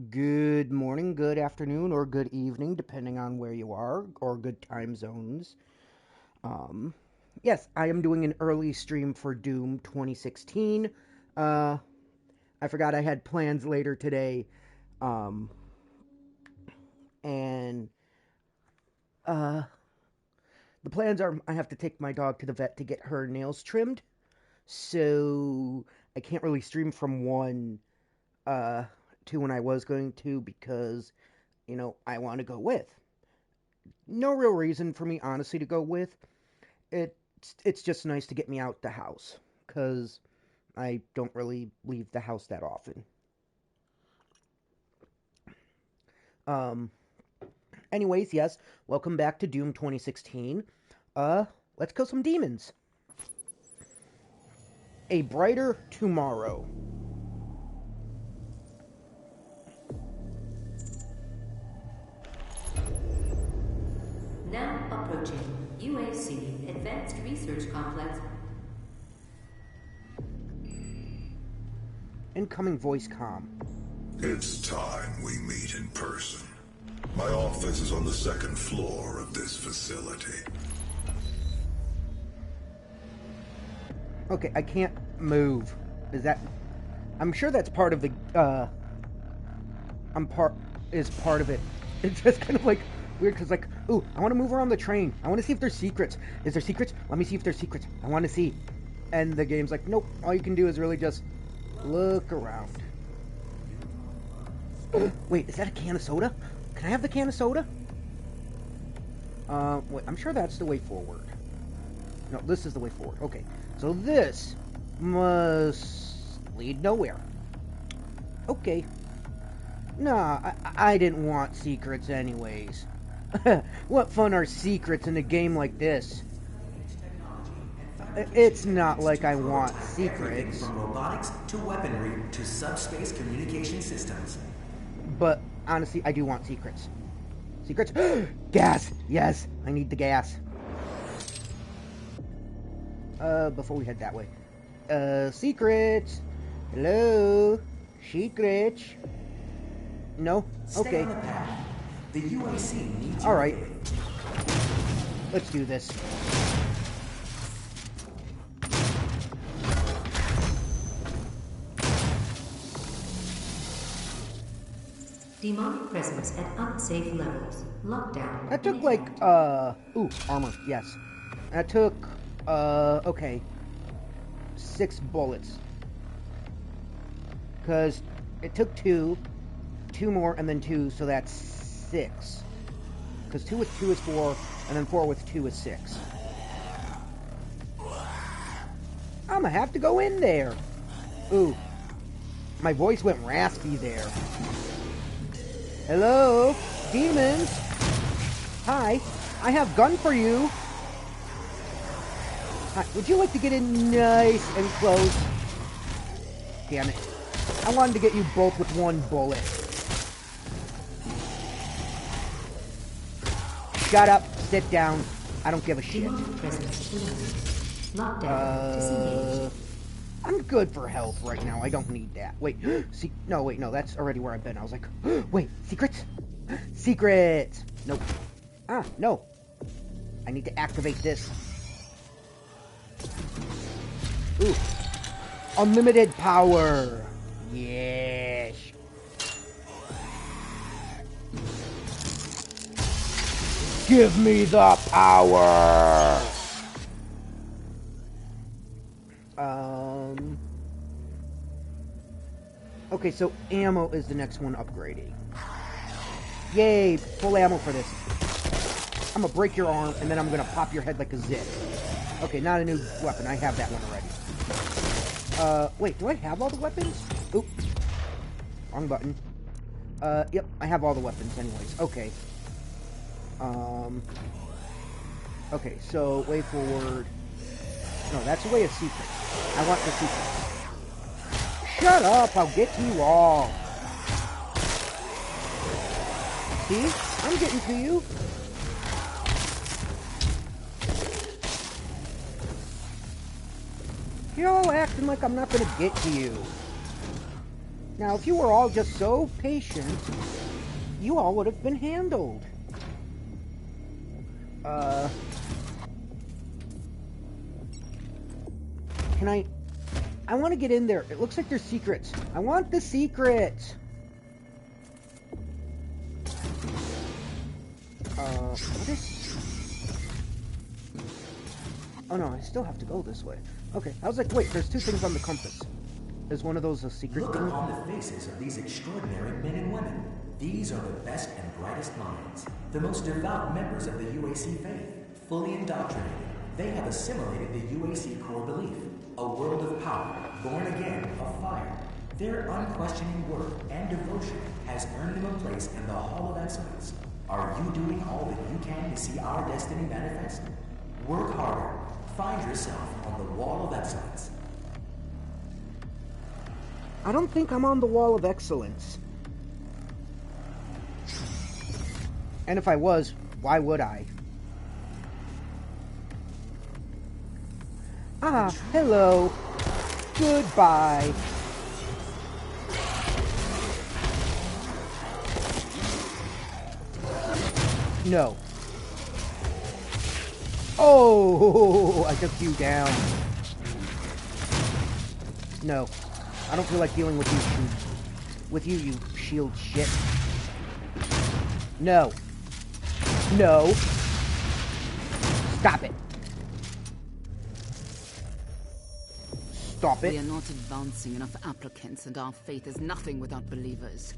Good morning, good afternoon, or good evening, depending on where you are, or good time zones. Um, yes, I am doing an early stream for Doom 2016. Uh, I forgot I had plans later today, um, and uh, the plans are I have to take my dog to the vet to get her nails trimmed, so I can't really stream from 1 uh, to when I was going to because, I want to go with. No real reason for me, honestly, to go with. It's just nice to get me out the house because I don't really leave the house that often. Um. Anyways, yes, welcome back to Doom 2016. Uh, let's kill some demons. A brighter tomorrow. Now approaching UAC Advanced Research Complex. Incoming voice comm. It's time we meet in person. My office is on the second floor of this facility. Okay, I can't move. Is that? I'm sure that's part of the. Is part of it. It's just kind of like weird because like, ooh, I want to move around the train. I want to see if there's secrets. Is there secrets? Let me see if there's secrets. I want to see. And the game's like, nope. All you can do is really just look around. Wait, is that a can of soda? Can I have the can of soda? Wait, I'm sure that's the way forward. No, this is the way forward. Okay, so this must lead nowhere. Okay. Nah, I didn't want secrets anyways. What fun are secrets in a game like this? It's not like I want secrets. From robotics to weaponry to subspace communication systems. But honestly, I do want secrets. Secrets? Gas! Yes, I need the gas. Before we head that way. Secrets! Hello? Secrets? No? Stay Okay. on the path. The UAC needs Alright. your aid. Let's do this. Demonic presence at unsafe levels. Lockdown. That took like, ooh, armor, yes. That took, okay. 6 bullets. Because it took 2 more, and then 2, so that's 6. Because 2 with 2 is 4, and then 4 with 2 is 6. I'm gonna have to go in there. Ooh. My voice went raspy there. Hello? Demons? Hi. I have gun for you. Hi. Would you like to get in nice and close? Damn it. I wanted to get you both with 1 bullet. Shut up. Sit down. I don't give a shit. Demonic presence eliminated. Lockdown. Disengaged. I'm good for health right now. I don't need that. Wait. See, no, wait, no. That's already where I've been. I was like, wait. Secrets? Secrets! Nope. Ah, no. I need to activate this. Ooh. Unlimited power. Yes. Give me the power. Okay, so ammo is the next one upgrading. Yay, full ammo for this. I'm gonna break your arm, and then I'm gonna pop your head like a zit. Okay, not a new weapon. I have that one already. Wait, do I have all the weapons? Oop. Wrong button. Yep, I have all the weapons anyways. Okay. Okay, so, way forward. No, that's a way of secrets. I want the secrets. Shut up, I'll get to you all. See? I'm getting to you. You're all acting like I'm not gonna get to you. Now, if you were all just so patient, you all would have been handled. Can I want to get in there. It looks like there's secrets. I want the secrets. What is... Oh no, I still have to go this way. Okay, I was like, wait, there's two things on the compass. Is one of those a secret Look thing? upon the faces of these extraordinary men and women. These are the best and brightest minds, the most devout members of the UAC faith, fully indoctrinated. They have assimilated the UAC core belief, a world of power, born again of fire. Their unquestioning work and devotion has earned them a place in the Hall of Excellence. Are you doing all that you can to see our destiny manifest? Work harder. Find yourself on the Wall of Excellence. I don't think I'm on the Wall of Excellence. And if I was, why would I? Ah, hello. Goodbye. No. Oh, I took you down. No. I don't feel like dealing with you. With you, you shield shit. No. No. Stop it. Stop it. We are not advancing enough applicants, and our faith is nothing without believers.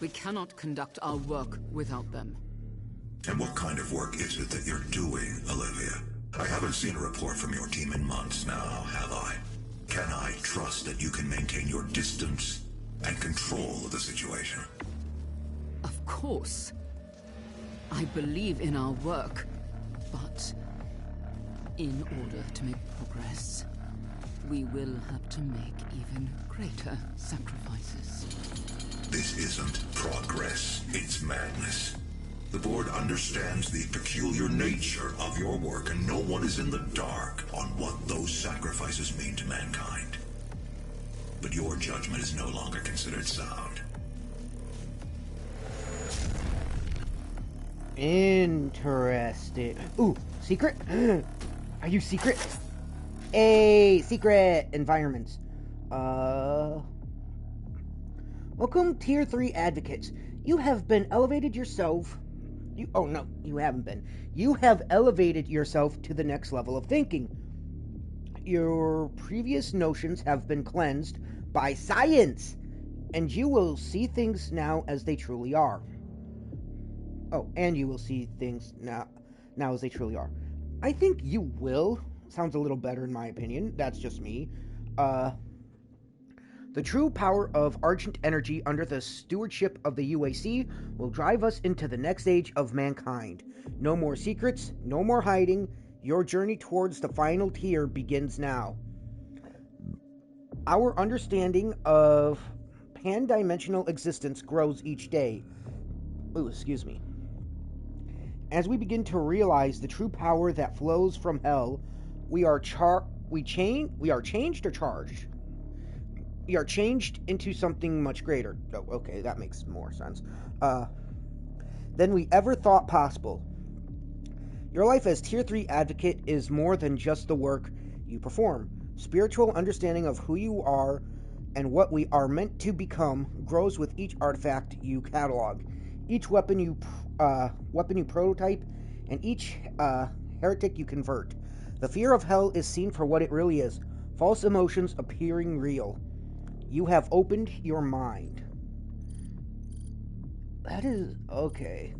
We cannot conduct our work without them. And what kind of work is it that you're doing, Olivia? I haven't seen a report from your team in months now, have I? Can I trust that you can maintain your distance and control of the situation? Of course. I believe in our work, but in order to make progress, we will have to make even greater sacrifices. This isn't progress, it's madness. The board understands the peculiar nature of your work, and no one is in the dark on what those sacrifices mean to mankind. But your judgment is no longer considered sound. Interesting. Ooh, secret? Are you secret? Hey, secret environments. Welcome, Tier 3 Advocates. You have been elevated yourself. Oh no, you haven't been. You have elevated yourself to the next level of thinking. Your previous notions have been cleansed by science, and you will see things now as they truly are. Oh, and you will see things now as they truly are. I think you will. Sounds a little better in my opinion. That's just me. The true power of Argent energy under the stewardship of the UAC will drive us into the next age of mankind. No more secrets, no more hiding. Your journey towards the final tier begins now. Our understanding of pan-dimensional existence grows each day. Ooh, excuse me. As we begin to realize the true power that flows from hell, we are changed or charged? We are changed into something much greater. Oh, okay, that makes more sense. Than we ever thought possible. Your life as Tier 3 Advocate is more than just the work you perform. Spiritual understanding of who you are and what we are meant to become grows with each artifact you catalog, each weapon you prototype, and each heretic you convert. The fear of hell is seen for what it really is, false emotions appearing real. You have opened your mind. That is okay.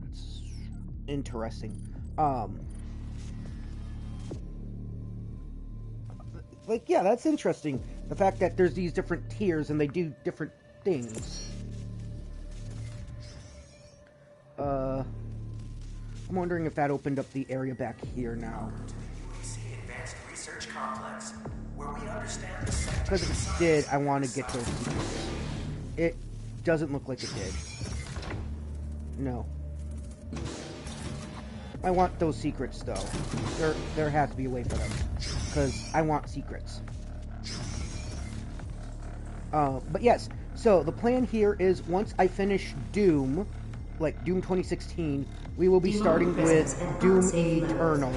That's interesting. Like, yeah, that's interesting. The fact that there's these different tiers and they do different things. I'm wondering if that opened up the area back here now. Complex, where we understand the Because if it did, I want to get those secrets. It doesn't look like it did. No. I want those secrets, though. There has to be a way for them. because I want secrets. But yes, so the plan here is once I finish Doom, like Doom 2016, we will be starting with Doom Eternal.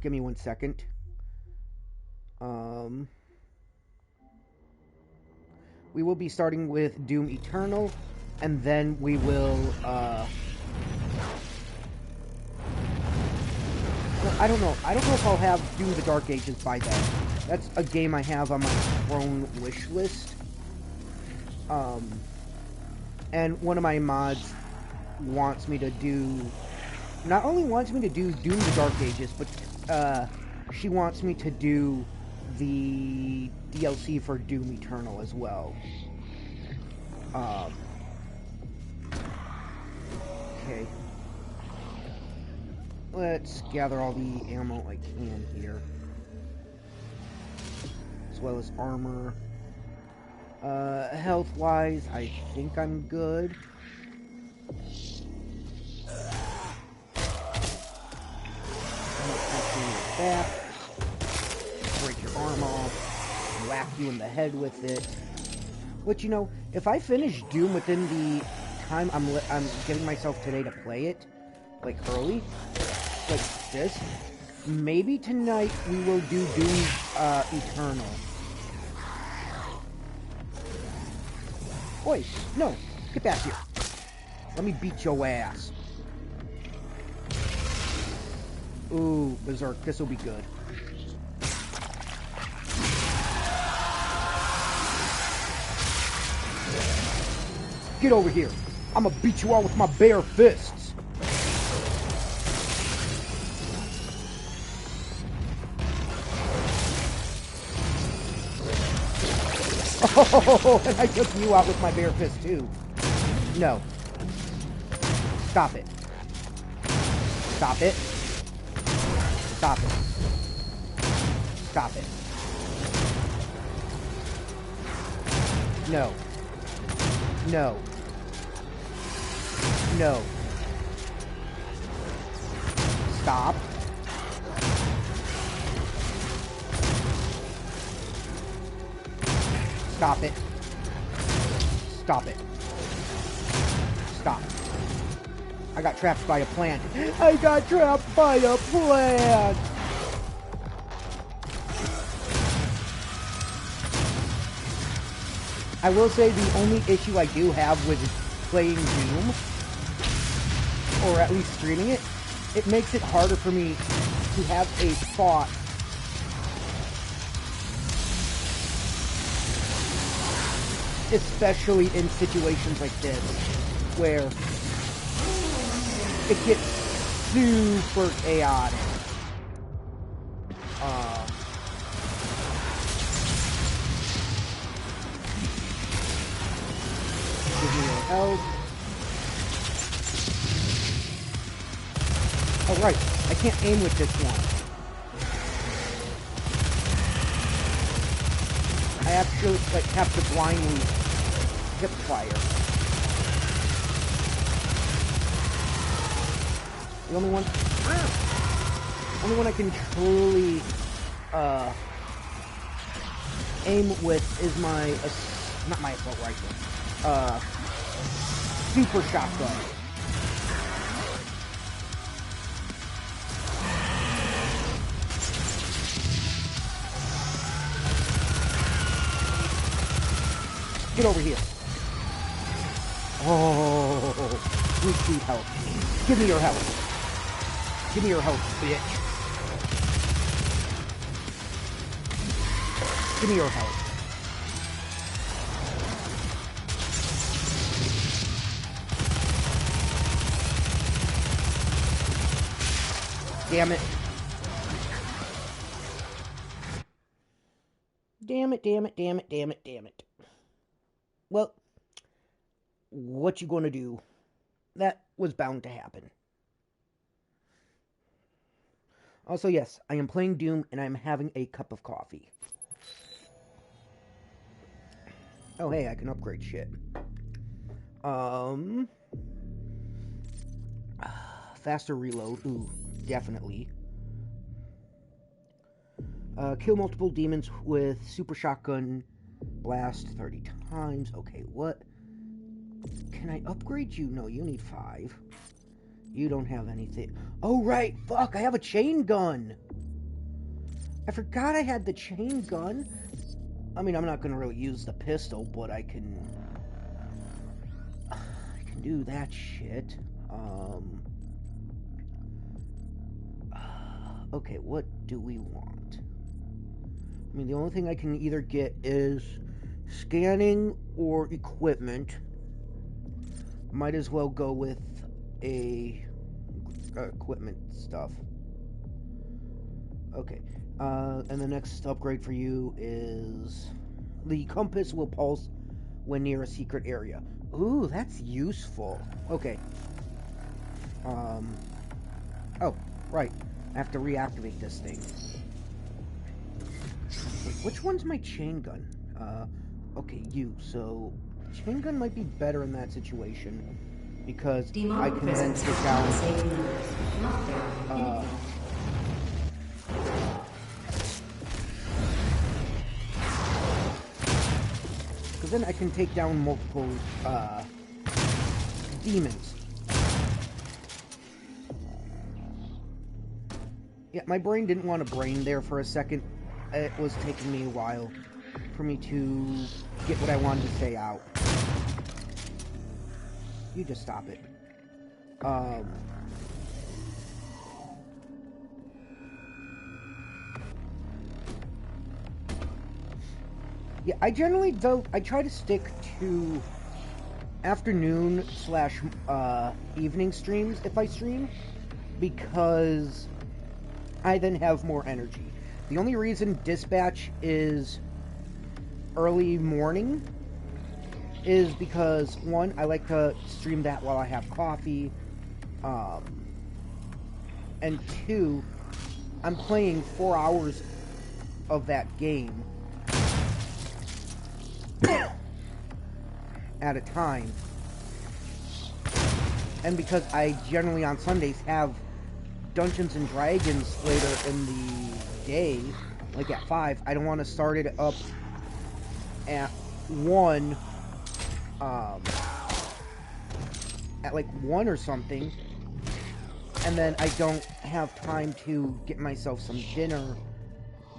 Give me 1 second. We will be starting with Doom Eternal, and then we will, I don't know. I don't know if I'll have Doom the Dark Ages by then. That's a game I have on my Throne wish list. And one of my mods wants me to do... Not only wants me to do Doom the Dark Ages, but she wants me to do the DLC for Doom Eternal as well. Okay. Let's gather all the ammo I can here. As well as armor. Health-wise, I think I'm good. Back. Break your arm off. Whack you in the head with it. But you know, if I finish Doom within the time I'm giving myself today to play it, like early, like this, maybe tonight we will do Doom Eternal. Oi, no, get back here. Let me beat your ass. Ooh, Berserk, this will be good. Get over here. I'm gonna beat you all with my bare fists. Oh, and I took you out with my bare fist too. No. Stop it. Stop it. Stop it. Stop it. No. No. No. Stop. Stop it. Stop it. Stop. I got trapped by a plant. I got trapped by a plant! I will say the only issue I do have with playing Doom, or at least streaming it, it makes it harder for me to have a thought especially in situations like this, where it gets super chaotic. Give me your health. Oh right, I can't aim with this one. I actually have to blindly hip fire. The only one I can truly aim with is my not my assault rifle, super shotgun. Get over here. Oh, sweet health. Give me your health. Give me your health, bitch. Give me your health. Damn it. Damn it, damn it, damn it, damn it, damn it. Well, what you gonna do? That was bound to happen. Also, yes, I am playing Doom, and I'm having a cup of coffee. Oh, hey, I can upgrade shit. Faster reload. Ooh, definitely. Kill multiple demons with super shotgun blast 30 times. Okay, what? Can I upgrade you? No, you need 5. You don't have anything. Oh, right. Fuck, I have a chain gun. I forgot I had the chain gun. I mean, I'm not going to really use the pistol, but I can do that shit. Okay, what do we want? I mean, the only thing I can either get is scanning or equipment. Might as well go with a equipment stuff. Okay, and the next upgrade for you is the compass will pulse when near a secret area. Ooh, that's useful. Okay. Oh, right. I have to reactivate this thing. Wait, which one's my chain gun? Okay, you. So, chain gun might be better in that situation because I can then take down. Because then I can take down multiple demons. Yeah, my brain didn't want to brain there for a second. It was taking me a while for me to get what I wanted to say out. You just stop it. Yeah, I generally don't. I try to stick to afternoon / evening streams if I stream, because I then have more energy. The only reason Dispatch is early morning is because, one, I like to stream that while I have coffee, and two, I'm playing 4 hours of that game at a time, and because I generally on Sundays have Dungeons and Dragons later in the day, like at 5, I don't want to start it up at 1, at like 1 or something, and then I don't have time to get myself some dinner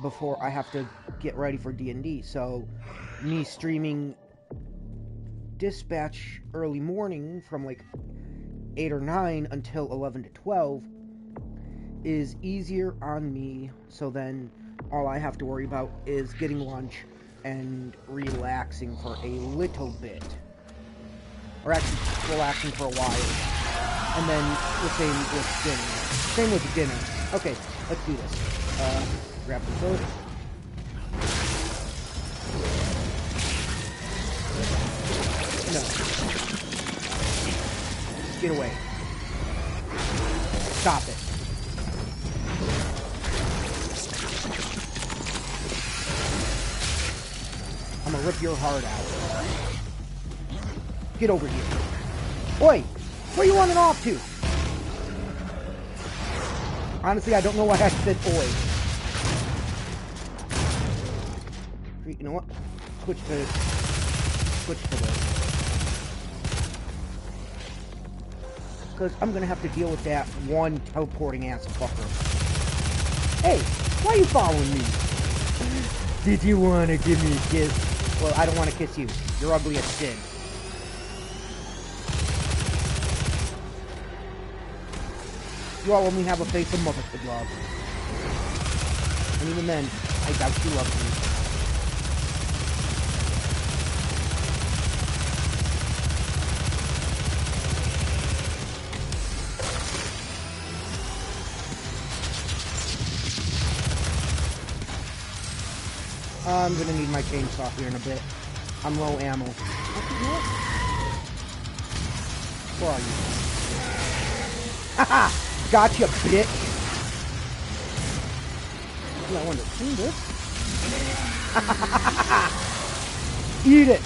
before I have to get ready for D&D. So me streaming Dispatch early morning from like 8 or 9 until 11 to 12 is easier on me, so then all I have to worry about is getting lunch and relaxing for a little bit. Or actually relaxing for a while. And then the same with dinner. Same with dinner. Okay, let's do this. Grab the sword. No. Get away. Stop it. I'm gonna rip your heart out. Get over here. Oi! Where you running off to? Honestly, I don't know why I said oi. You know what? Switch to this. Because I'm gonna have to deal with that one teleporting ass fucker. Hey, why are you following me? Did you want to give me a kiss? Well, I don't want to kiss you. You're ugly as sin. You all only have a face a mother could love. And even then, I doubt she loves me. I'm gonna need my chainsaw here in a bit. I'm low ammo. Where are you? Haha! Gotcha, bitch! Yeah, I wonder, can you do it? Eat it!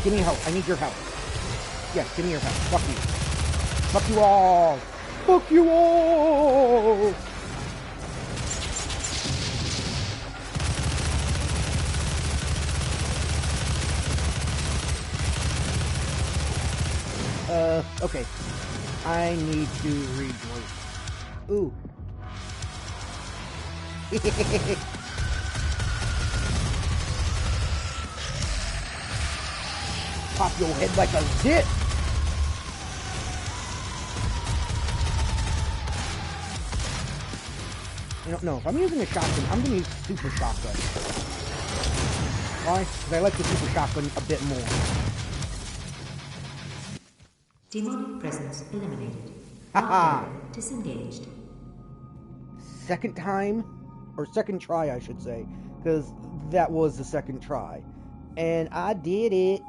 Give me help. I need your help. Yes, give me your help. Fuck you. Fuck you all. Fuck you all. Okay. I need to rejoin. Ooh. Pop your head like a zit. You don't know. If I'm using a shotgun, I'm going to use super shotgun. Why? Because I like the super shotgun a bit more. Demonic presence eliminated. Haha! Disengaged. Second time, or second try, I should say, because that was the second try. And I did it.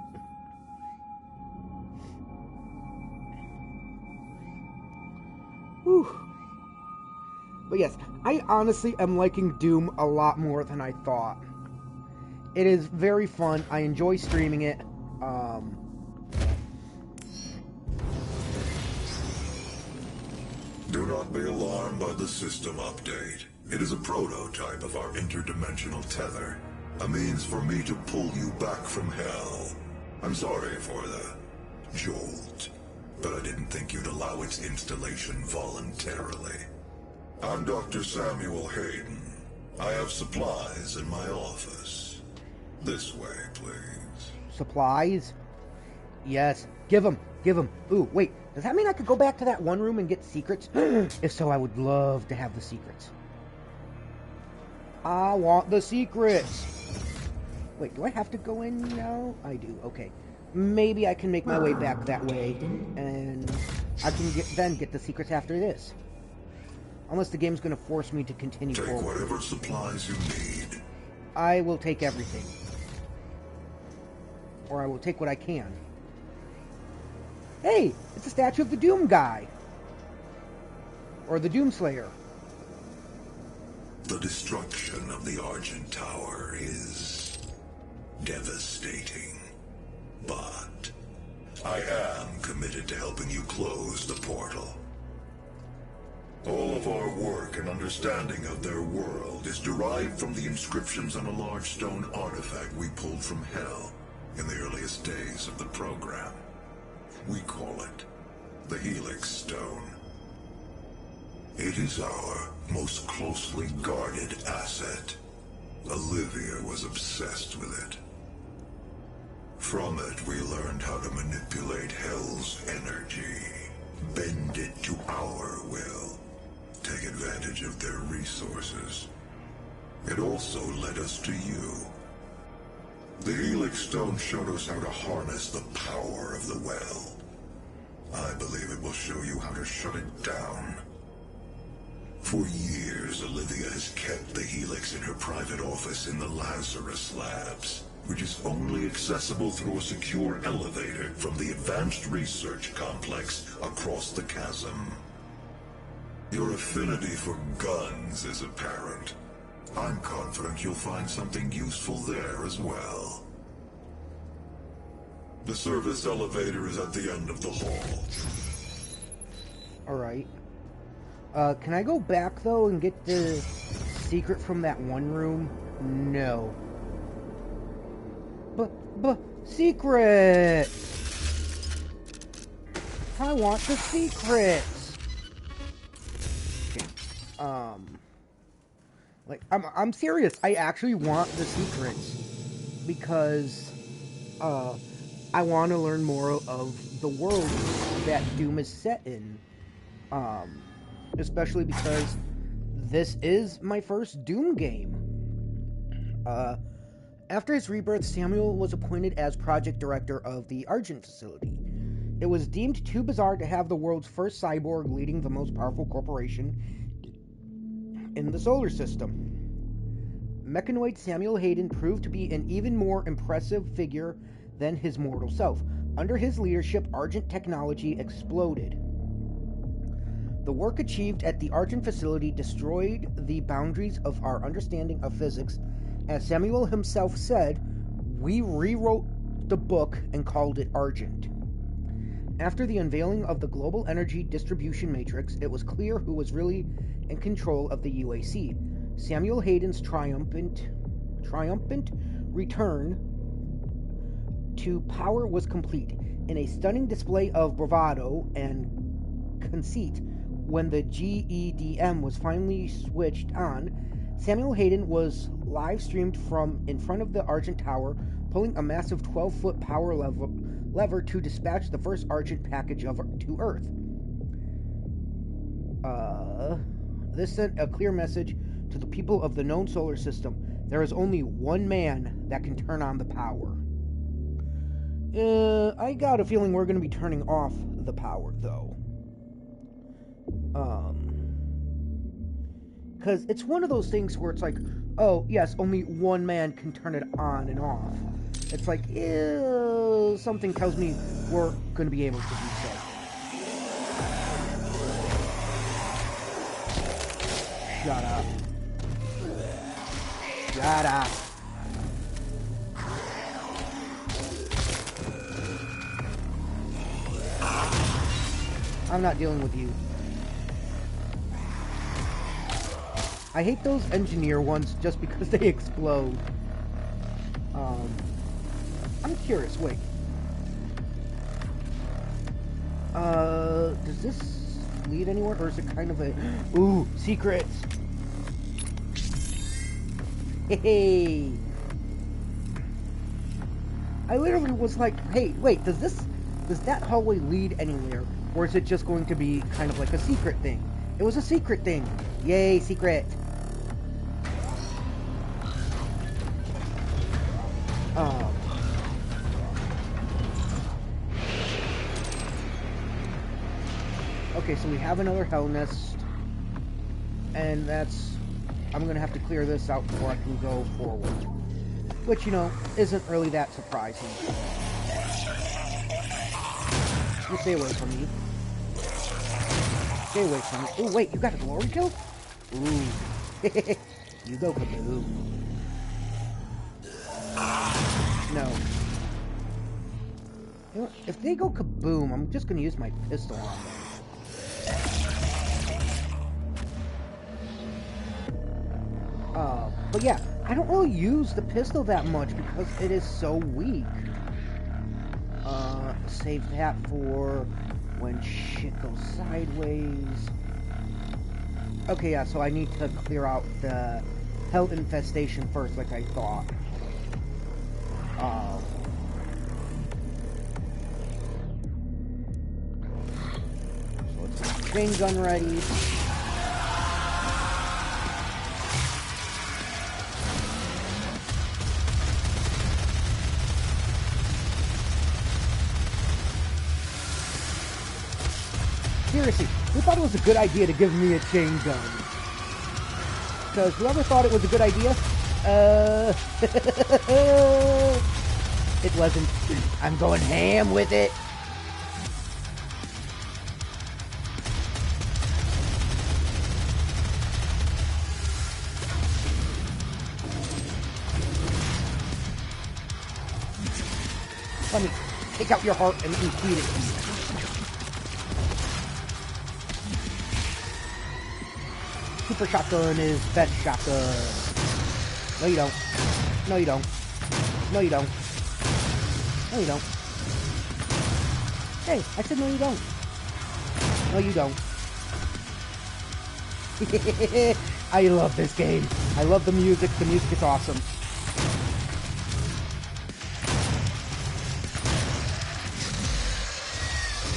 Whew. But yes, I honestly am liking Doom a lot more than I thought. It is very fun. I enjoy streaming it. Do not be alarmed by the system update. It is a prototype of our interdimensional tether. A means for me to pull you back from hell. I'm sorry for the jolt, but I didn't think you'd allow its installation voluntarily. I'm Dr. Samuel Hayden. I have supplies in my office. This way, please. Supplies? Yes. Give them. Give them. Ooh, wait. Does that mean I could go back to that one room and get secrets? If so, I would love to have the secrets. I want the secrets. Wait, do I have to go in now? I do. Okay. Maybe I can make my way back that way, and I can get the secrets after this. Unless the game's going to force me to continue Take forward. whatever supplies you need. I will take everything. Or I will take what I can. Hey, it's a statue of the Doom guy. Or the Doom Slayer. The destruction of the Argent Tower is devastating. But I am committed to helping you close the portal. All of our work and understanding of their world is derived from the inscriptions on a large stone artifact we pulled from Hell in the earliest days of the program. We call it the Helix Stone. It is our most closely guarded asset. Olivia was obsessed with it. From it, we learned how to manipulate Hell's energy, bend it to our will, take advantage of their resources. It also led us to you. The Helix Stone showed us how to harness the power of the well. I believe it will show you how to shut it down. For years, Olivia has kept the Helix in her private office in the Lazarus Labs, which is only accessible through a secure elevator from the Advanced Research Complex across the chasm. Your affinity for guns is apparent. I'm confident you'll find something useful there as well. The service elevator is at the end of the hall. Alright. Can I go back, though, and get the secret from that one room? No. Secret! I want the secrets! Okay. Like, I'm serious. I actually want the secrets. Because, I want to learn more of the world that Doom is set in. Especially because this is my first Doom game. After his rebirth, Samuel was appointed as project director of the Argent facility. It was deemed too bizarre to have the world's first cyborg leading the most powerful corporation in the solar system. Mechanoid Samuel Hayden proved to be an even more impressive figure than his mortal self. Under his leadership, Argent technology exploded. The work achieved at the Argent facility destroyed the boundaries of our understanding of physics. As Samuel himself said, we rewrote developed a book and called it Argent. After the unveiling of the global energy distribution matrix, it was clear who was really in control of the UAC. Samuel Hayden's triumphant return to power was complete. In a stunning display of bravado and conceit, when the GEDM was finally switched on, Samuel Hayden was live-streamed from in front of the Argent Tower, pulling a massive 12-foot power lever to dispatch the first Argent package to Earth. This sent a clear message to the people of the known solar system. There is only one man that can turn on the power. I got a feeling we're going to be turning off the power, though. Because it's one of those things where it's like, oh, yes, only one man can turn it on and off. It's like, something tells me we're going to be able to do so. Shut up. Shut up. I'm not dealing with you. I hate those engineer ones just because they explode. I'm curious, wait. Does this lead anywhere, or is it kind of a... Ooh, secrets! Hey! I literally was like, hey, wait, does that hallway lead anywhere? Or is it just going to be kind of like a secret thing? It was a secret thing! Yay, secret! Okay, so we have another hell nest, and I'm gonna have to clear this out before I can go forward, which, you know, isn't really that surprising. You stay away from me. Stay away from me. Oh wait, you got a glory kill? Ooh. You go kaboom. No. You know, if they go kaboom, I'm just gonna use my pistol on them. But yeah, I don't really use the pistol that much because it is so weak. Save that for when shit goes sideways. Okay, yeah, so I need to clear out the hell infestation first, like I thought. So let's get the chain gun ready. Seriously, who thought it was a good idea to give me a chain gun? Because whoever thought it was a good idea, it wasn't. I'm going ham with it. Let me take out your heart and feed it to you. Super shotgun is best shotgun. No, you don't. No, you don't. No, you don't. No, you don't. Hey, I said no, you don't. No, you don't. I love this game. I love the music. The music is awesome.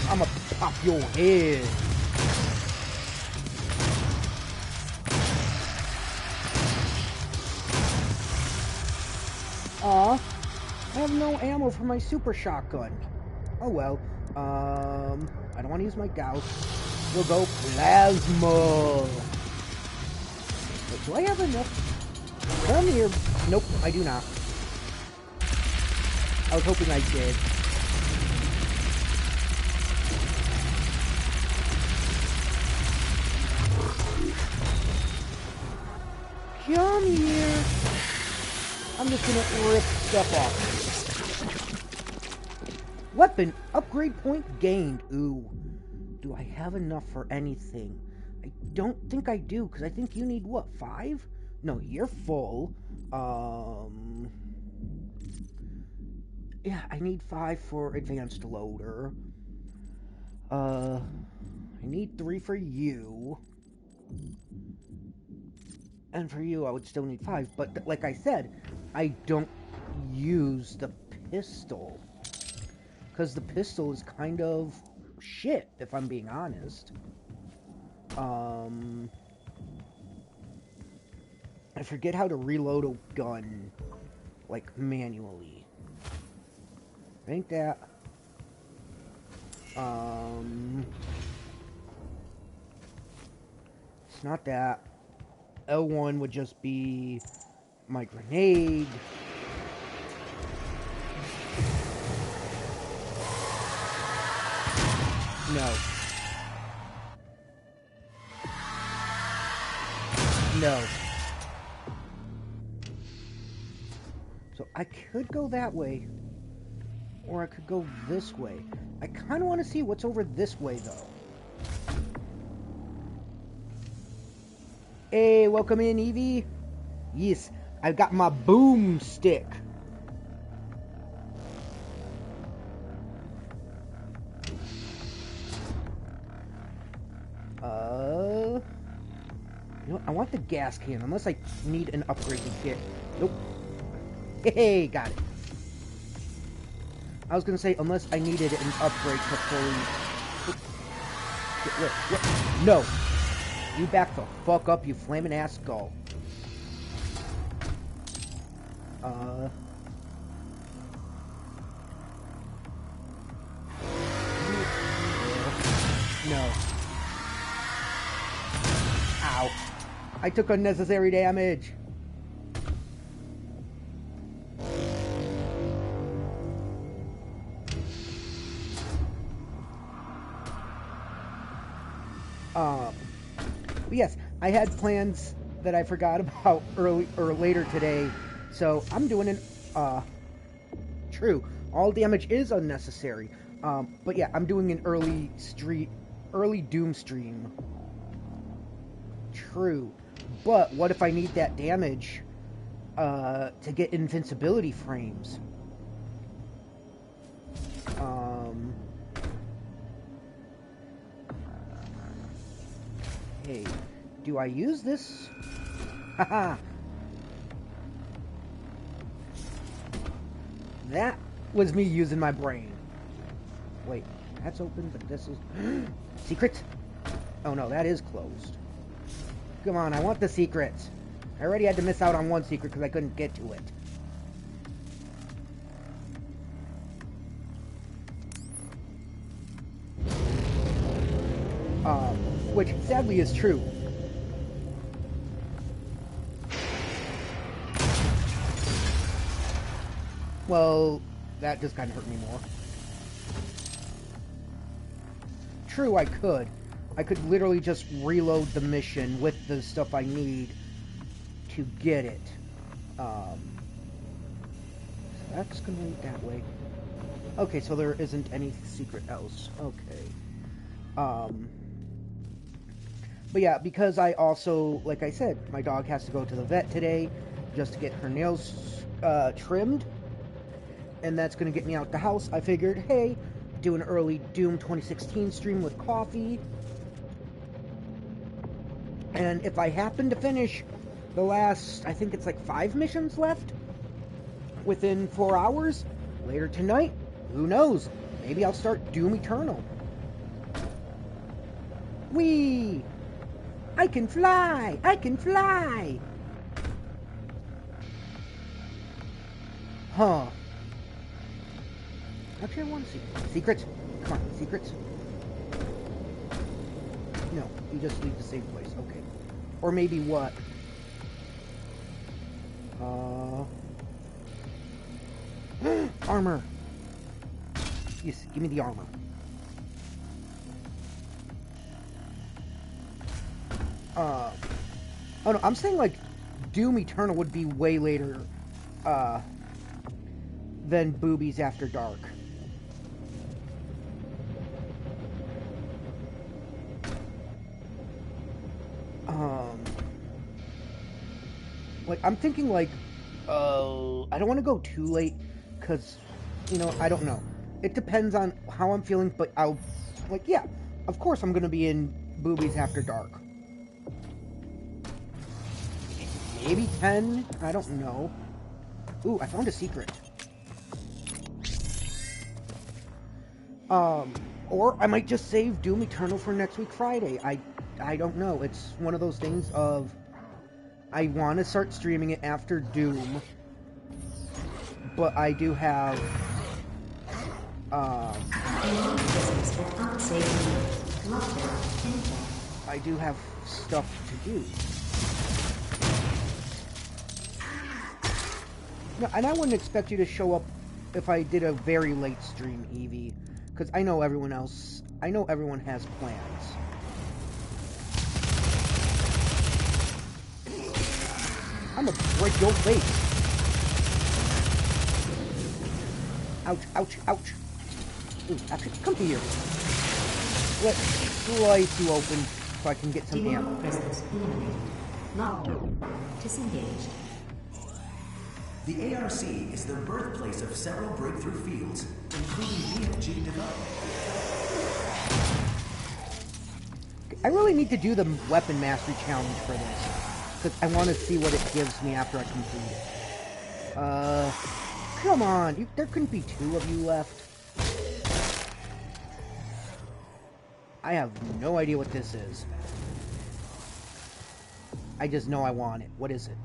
I'ma pop your head. Aw, I have no ammo for my super shotgun. Oh well. I don't want to use my Gauss. We'll go plasma. Wait, do I have enough? Come here. Nope, I do not. I was hoping I did. Come here. I'm just gonna rip stuff off. Weapon upgrade point gained. Ooh. Do I have enough for anything? I don't think I do, because I think you need, what, 5? No, you're full. Yeah, I need 5 for advanced loader. I need 3 for you. And for you, I would still need 5. But like I said, I don't use the pistol. Because the pistol is kind of shit, if I'm being honest. I forget how to reload a gun, like, manually. Ain't that? It's not that. L1 would just be my grenade. No. No. So I could go that way, or I could go this way. I kind of want to see what's over this way, though. Hey, welcome in, Evie. Yes, I've got my boomstick. You know, I want the gas can, unless I need an upgraded kit. Nope. Hey, got it. I was gonna say, unless I needed an upgrade to fully... What? No! You back the fuck up, you flaming ass skull. No. Ow. I took unnecessary damage. But yes, I had plans that I forgot about early or later today, so I'm doing an true. All damage is unnecessary. But yeah, I'm doing an early Doom stream. True. But what if I need that damage to get invincibility frames? Hey, do I use this? Haha. That was me using my brain. Wait, that's open, but this is... Secret? Oh no, that is closed. Come on, I want the secrets. I already had to miss out on one secret because I couldn't get to it. Which sadly is true. Well, that just kind of hurt me more. True, I could. I could literally just reload the mission with the stuff I need to get it. So that's gonna lead that way. Okay, so there isn't any secret else. Okay. But yeah, because I also, like I said, my dog has to go to the vet today just to get her nails trimmed. And that's going to get me out the house. I figured, hey, do an early Doom 2016 stream with coffee. And if I happen to finish the last, I think it's like 5 missions left within 4 hours, later tonight, who knows? Maybe I'll start Doom Eternal. Whee! I can fly! I can fly! Huh. Actually, I want to see secrets. Come on, secrets. No, you just leave the safe place. Okay. Or maybe what? Armor. Yes, give me the armor. Oh no, I'm saying like Doom Eternal would be way later than Boobies After Dark. Like, I'm thinking, like, I don't want to go too late, because, I don't know. It depends on how I'm feeling, but yeah, of course I'm going to be in Boobies After Dark. Maybe 10? I don't know. Ooh, I found a secret. Or I might just save Doom Eternal for next week Friday. I don't know. It's one of those things of I want to start streaming it after Doom, but I do have stuff to do. No, and I wouldn't expect you to show up if I did a very late stream, Evie, because I know everyone has plans. I'm gonna break your face. Ouch, ouch, ouch. Ooh, actually, come here. Let's slice you open so I can get some ammo. Crystals eliminated. Lockdown. Disengaged. The ARC is the birthplace of several breakthrough fields, including BFG development. I really need to do the weapon mastery challenge for this, because I want to see what it gives me after I complete it. Come on, there couldn't be 2 of you left. I have no idea what this is. I just know I want it. What is it?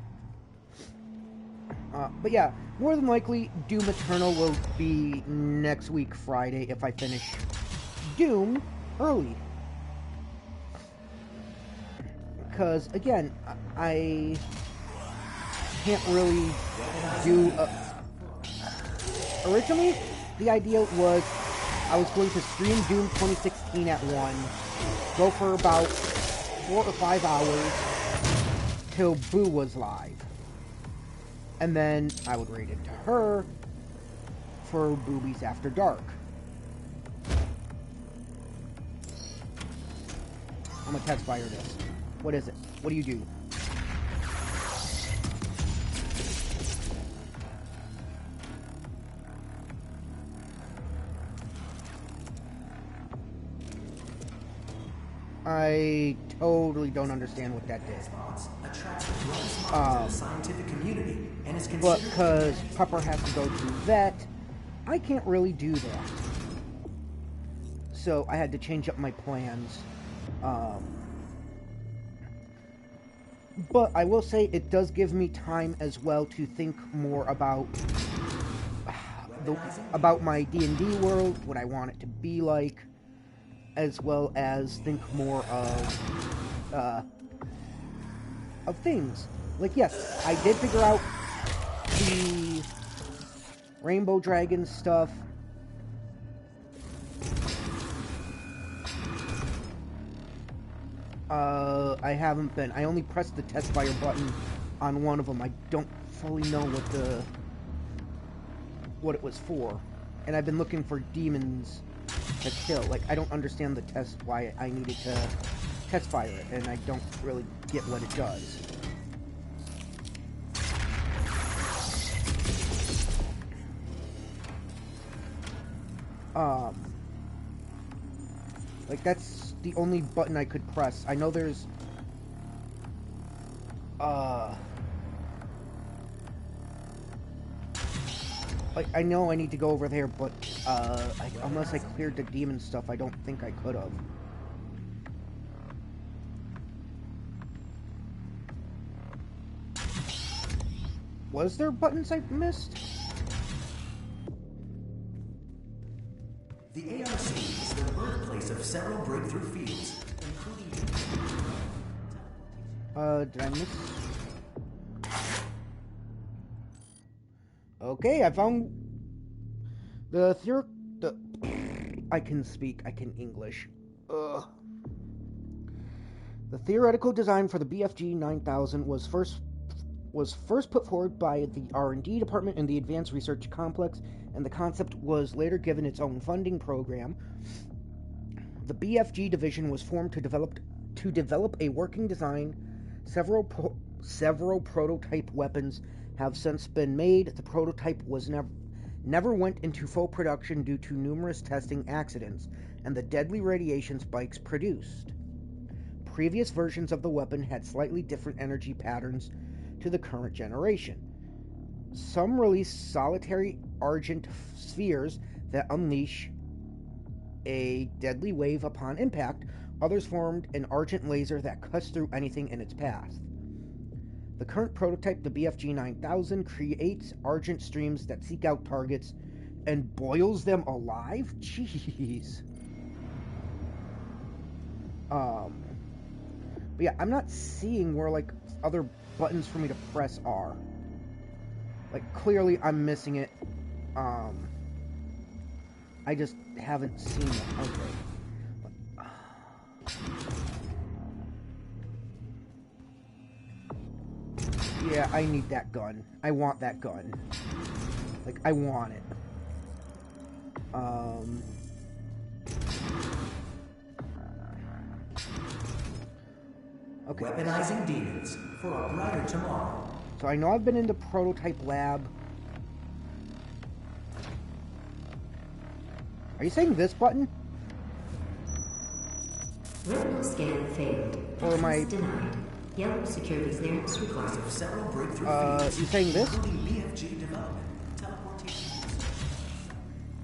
But yeah, more than likely, Doom Eternal will be next week Friday if I finish Doom early. Because, again, I can't really do... Originally, the idea was I was going to stream Doom 2016 at 1, go for about 4 or 5 hours till Boo was live. And then I would raid it to her for Boobies After Dark. I'm gonna test fire this. What is it? What do you do? I totally don't understand what that did. Scientific community and is But because Pepper has to go to vet, I can't really do that. So I had to change up my plans. But I will say it does give me time as well to think more about my D&D world, what I want it to be like, as well as think more of things. Like, yes, I did figure out the Rainbow Dragon stuff. I haven't been. I only pressed the test fire button on one of them. I don't fully know what it was for. And I've been looking for demons to kill. Like, I don't understand the test, why I needed to test fire it, and I don't really get what it does. Like, that's the only button I could press. I know there's, like, I know I need to go over there, but, unless I cleared the demon stuff, I don't think I could have. Was there buttons I missed? The ARC is the birthplace of several breakthrough fields, including... Did I miss? Okay, I found I can speak, I can English. Ugh. The theoretical design for the BFG 9000 was first put forward by the R&D department in the Advanced Research Complex, and the concept was later given its own funding program. The BFG division was formed to develop a working design. Several Several prototype weapons have since been made. The prototype was never went into full production due to numerous testing accidents and the deadly radiation spikes produced. Previous versions of the weapon had slightly different energy patterns to the current generation. Some release solitary argent spheres that unleash a deadly wave upon impact. Others formed an argent laser that cuts through anything in its path. The current prototype, the BFG 9000, creates argent streams that seek out targets and boils them alive? Jeez. But yeah, I'm not seeing where, like, other buttons for me to press are. Like, clearly I'm missing it. I just haven't seen it. Okay. Yeah, I need that gun. I want that gun. Like, I want it. Okay. Weaponizing demons for a brighter tomorrow. So I know I've been in the prototype lab. Are you saying this button? Retinal scan failed. Or am I... Denied. Yellow security clearance required. Several breakthrough you saying this? BFG development, teleportation.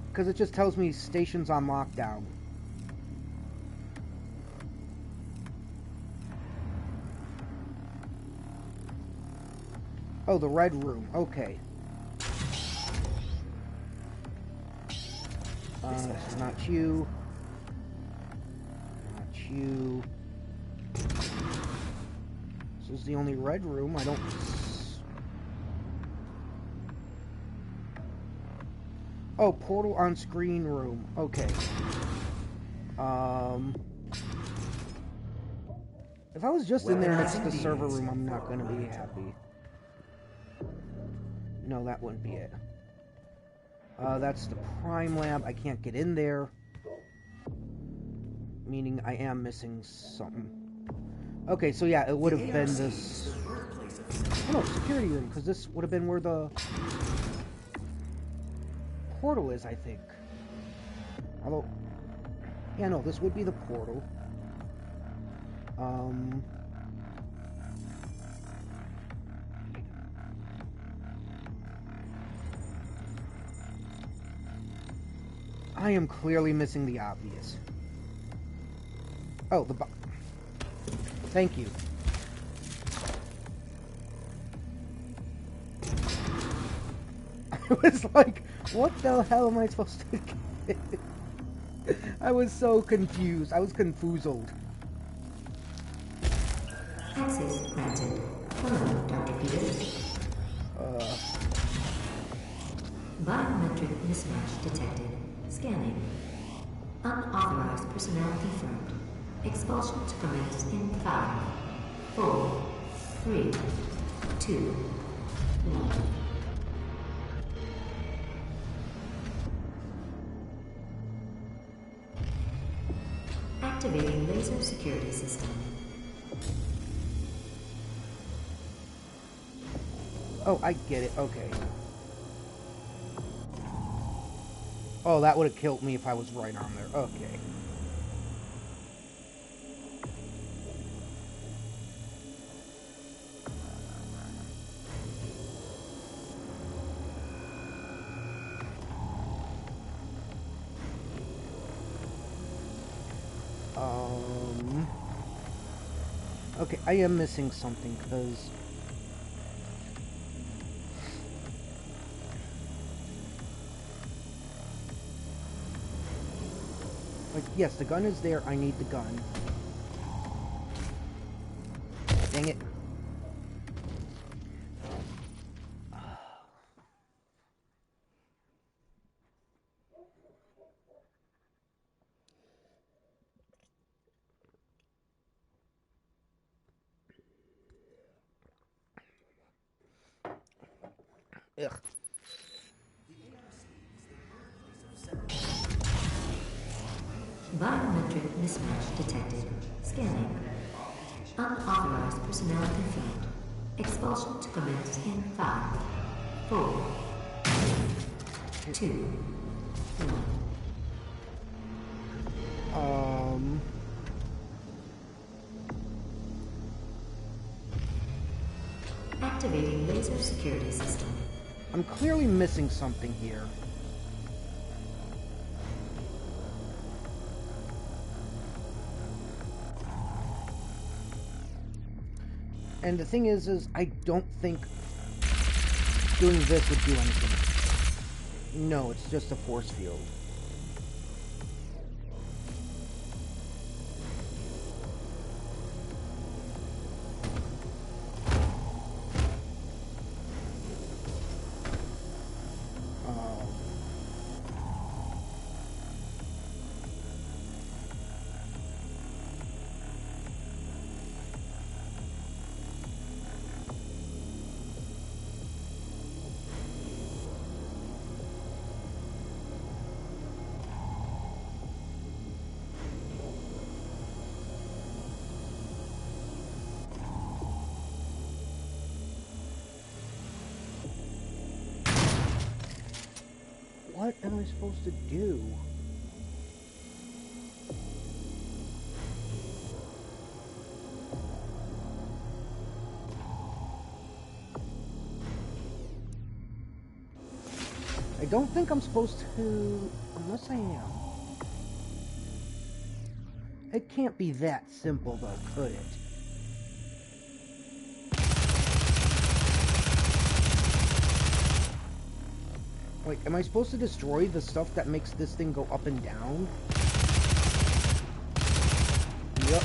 Because it just tells me station's on lockdown. Oh, the red room. Okay. This is not you. Not you. This is the only red room. I don't... Oh, portal on screen room. Okay. If I was just in there next to the server room, I'm not going to be happy. No, that wouldn't be it. That's the Prime Lab. I can't get in there. Meaning I am missing something. Okay, so yeah, it would have been this... Oh no, security room, because this would have been where the portal is, I think. Although... Yeah, no, this would be the portal. I am clearly missing the obvious. Oh, the thank you. I was like, what the hell am I supposed to get? I was so confused. I was confoozled. Access granted. Hello, Dr. Peters. Biometric mismatch detected. Scanning. Unauthorized personnel confirmed. Expulsion to commence in 5, 4, 3, 2, 1. Activating laser security system. Oh, I get it. Okay. Oh, that would have killed me if I was right on there. Okay. Okay, I am missing something, because... Like, yes, the gun is there. I need the gun. Dang it. Ugh. Biometric mismatch detected. Scanning. Unauthorized personnel confirmed. Expulsion to commence in 5, 4, 2, 1. Activating laser security system. I'm clearly missing something here. And the thing is I don't think doing this would do anything. No, it's just a force field. What am I supposed to do? I don't think I'm supposed to, unless I am. It can't be that simple though, could it? Wait, am I supposed to destroy the stuff that makes this thing go up and down? Yep.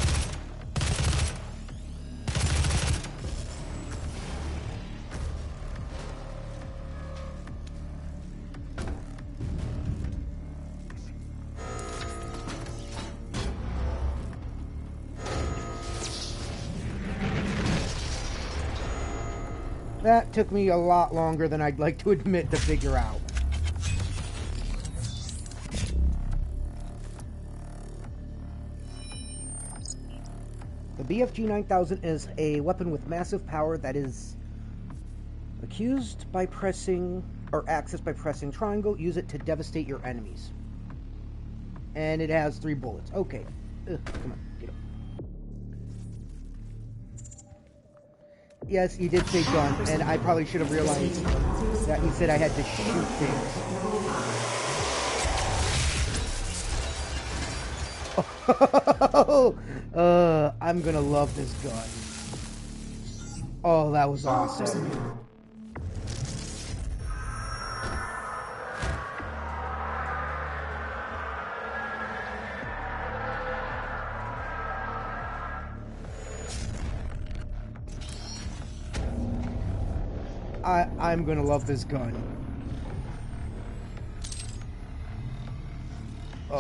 That took me a lot longer than I'd like to admit to figure out. The BFG 9000 is a weapon with massive power that is accused by pressing, or accessed by pressing triangle. Use it to devastate your enemies. And it has 3 bullets. Okay. Ugh, come on, get up. Yes, you did say gun, and I probably should have realized that you said I had to shoot things. I'm gonna love this gun. Oh, that was awesome. I'm gonna love this gun. Oh.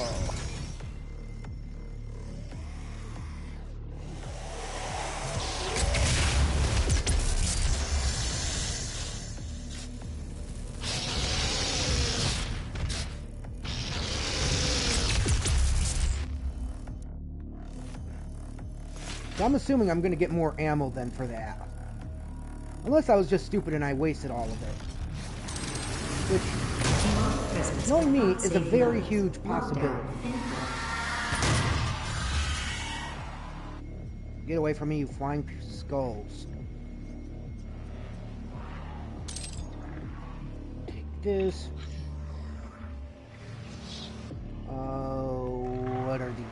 So I'm assuming I'm gonna get more ammo then for that. Unless I was just stupid and I wasted all of it. Which, knowing me, is a very huge possibility. Get away from me, you flying skulls. Take this. What are these?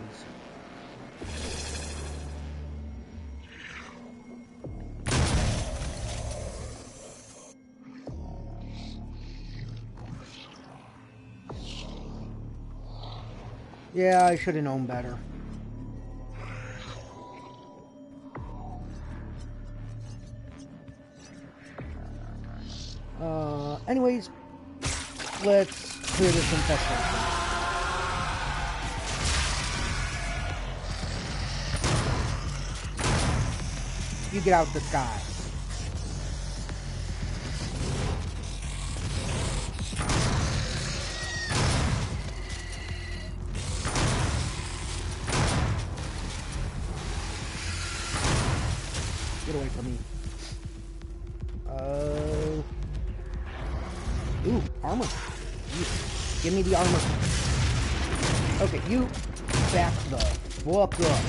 Yeah, I should have known better. Anyways, let's clear this infestation. You get out the sky. Get away from me. Ooh, armor. Give me the armor. Okay, you back the fuck up.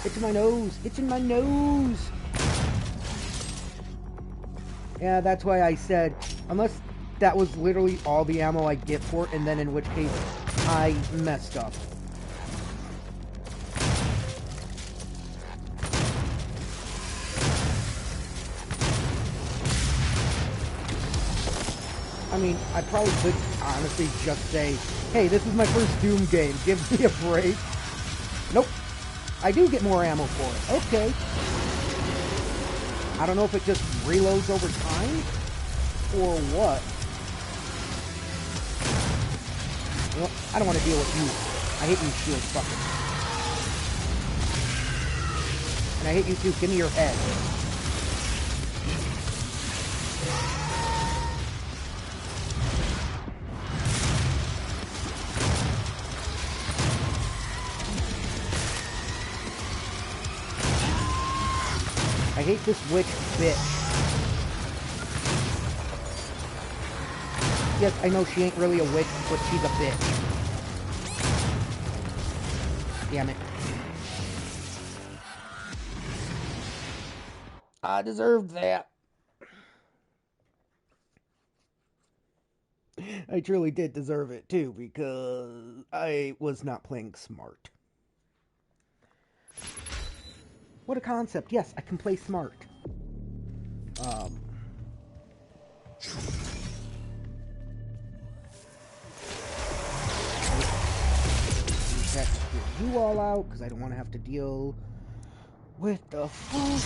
Itching my nose. Itching my nose. Yeah, that's why I said, unless that was literally all the ammo I get for it, and then in which case I messed up. I mean, I probably could honestly just say, hey, this is my first Doom game, give me a break. Nope. I do get more ammo for it. Okay. I don't know if it just reloads over time, or what. Well, I don't want to deal with you. I hate you shield fuckers. And I hate you too. Give me your head. I hate this witch bitch. Yes, I know she ain't really a witch, but she's a bitch. Damn it. I deserved that. I truly did deserve it too, because I was not playing smart. What a concept. Yes, I can play smart. Let's get you all out, because I don't want to have to deal with the fuck.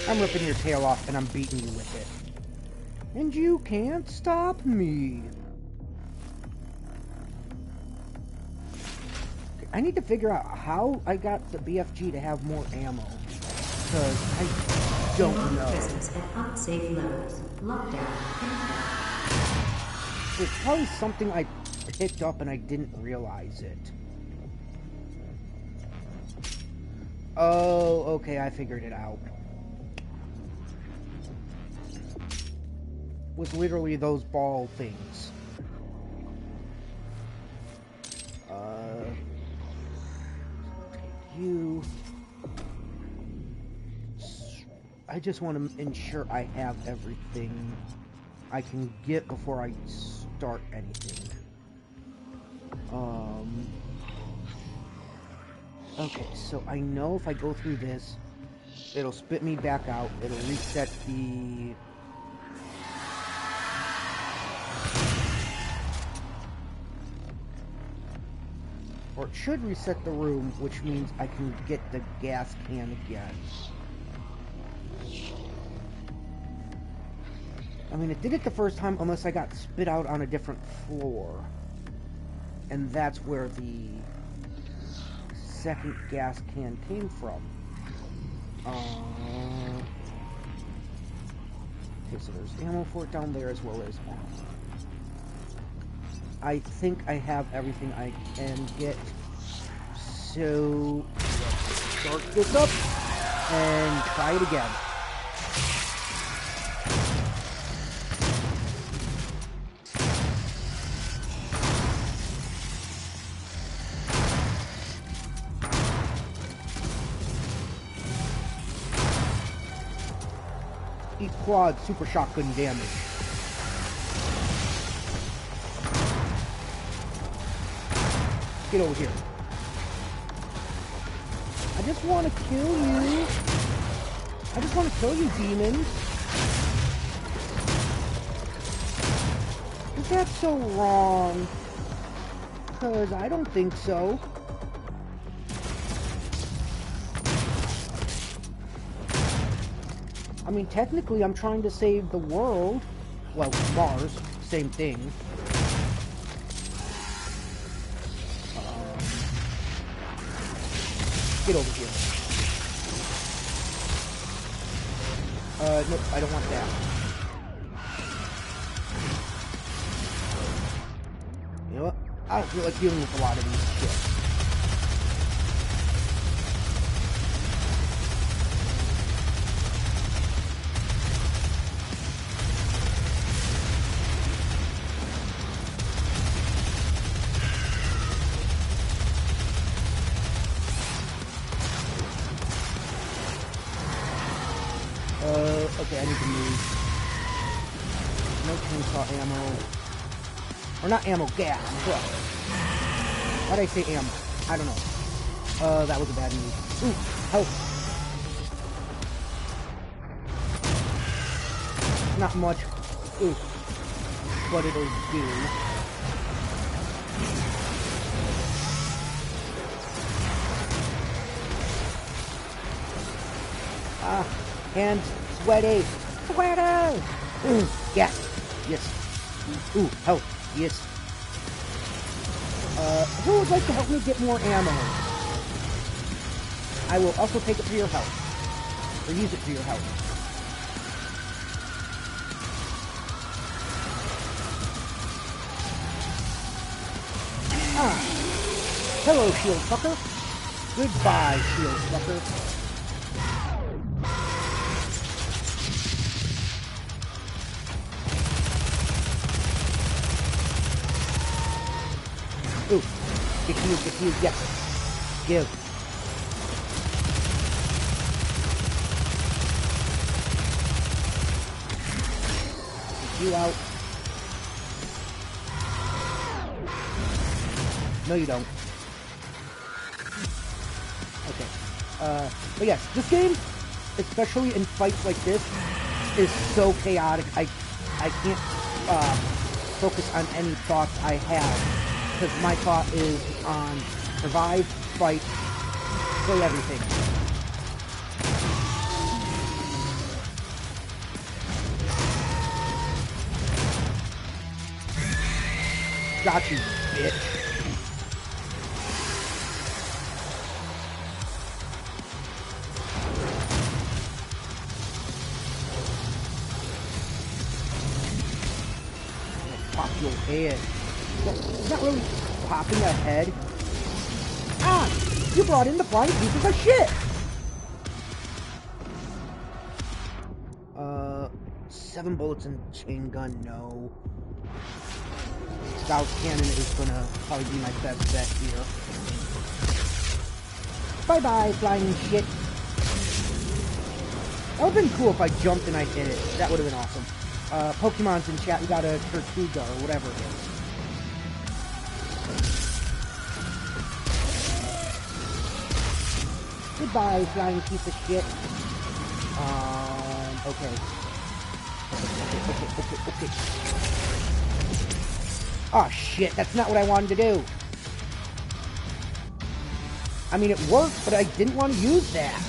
I'm ripping your tail off and I'm beating you with it. And you can't stop me. I need to figure out how I got the BFG to have more ammo. Because I don't know. Presence at unsafe levels. Lockdown. It's probably something I picked up and I didn't realize it. Oh, okay, I figured it out. Was literally those ball things. Take you. I just want to ensure I have everything I can get before I start anything. Okay, so I know if I go through this, it'll spit me back out. It'll reset the... Or it should reset the room, which means I can get the gas can again. I mean, it did it the first time unless I got spit out on a different floor. And that's where the second gas can came from. Okay, so there's ammo for it down there as well as armor. I think I have everything I can get. So let's start this up and try it again. Eat quad super shotgun damage. Get over here. I just want to kill you. I just want to kill you, demons. Just that's so wrong. Because I don't think so. I mean, technically, I'm trying to save the world. Well, Mars, same thing. Get over here. Nope, I don't want that. You know what? I don't feel like dealing with a lot of these shit. Okay, I need to move. No chainsaw ammo. Or not ammo, gas. Why'd I say ammo? I don't know. That was a bad move. Ooh, help. Not much. Ooh. But it'll do. Hands sweaty. Sweaty! Yes. Yes. Ooh, help. Yes. Who would like to help me get more ammo? I will also take it for your health. Or use it for your health. Ah. Hello, shield fucker. Goodbye, shield fucker. Ooh, get you, yes. Give. Get you out. No, you don't. Okay. But yes, this game, especially in fights like this, is so chaotic. I can't, focus on any thoughts I have. Because my thought is on survive, fight, play everything. Got you, bitch. Pop your head. It's not really popping a head. Ah! You brought in the flying pieces of shit! 7 bullets and chain gun, no. Gauss cannon is gonna probably be my best bet here. Bye-bye, flying shit. That would've been cool if I jumped and I hit it. That would've been awesome. Pokemon's in chat, we got a Tortuga or whatever it is. Goodbye, flying piece of shit. Okay. Okay. Oh shit, that's not what I wanted to do. I mean, it worked, but I didn't want to use that.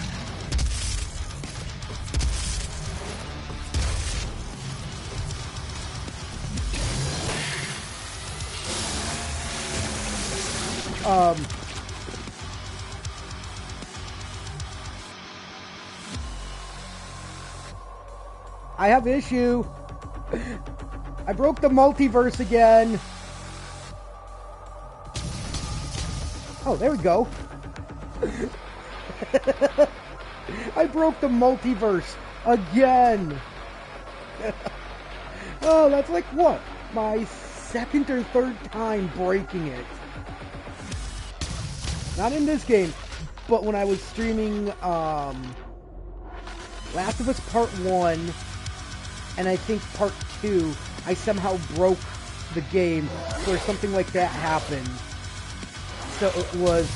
I have issue. I broke the multiverse again. Oh, there we go. I broke the multiverse again. Oh, that's like what? My second or third time breaking it. Not in this game, but when I was streaming Last of Us Part 1 and I think Part 2, I somehow broke the game where something like that happened. So it was,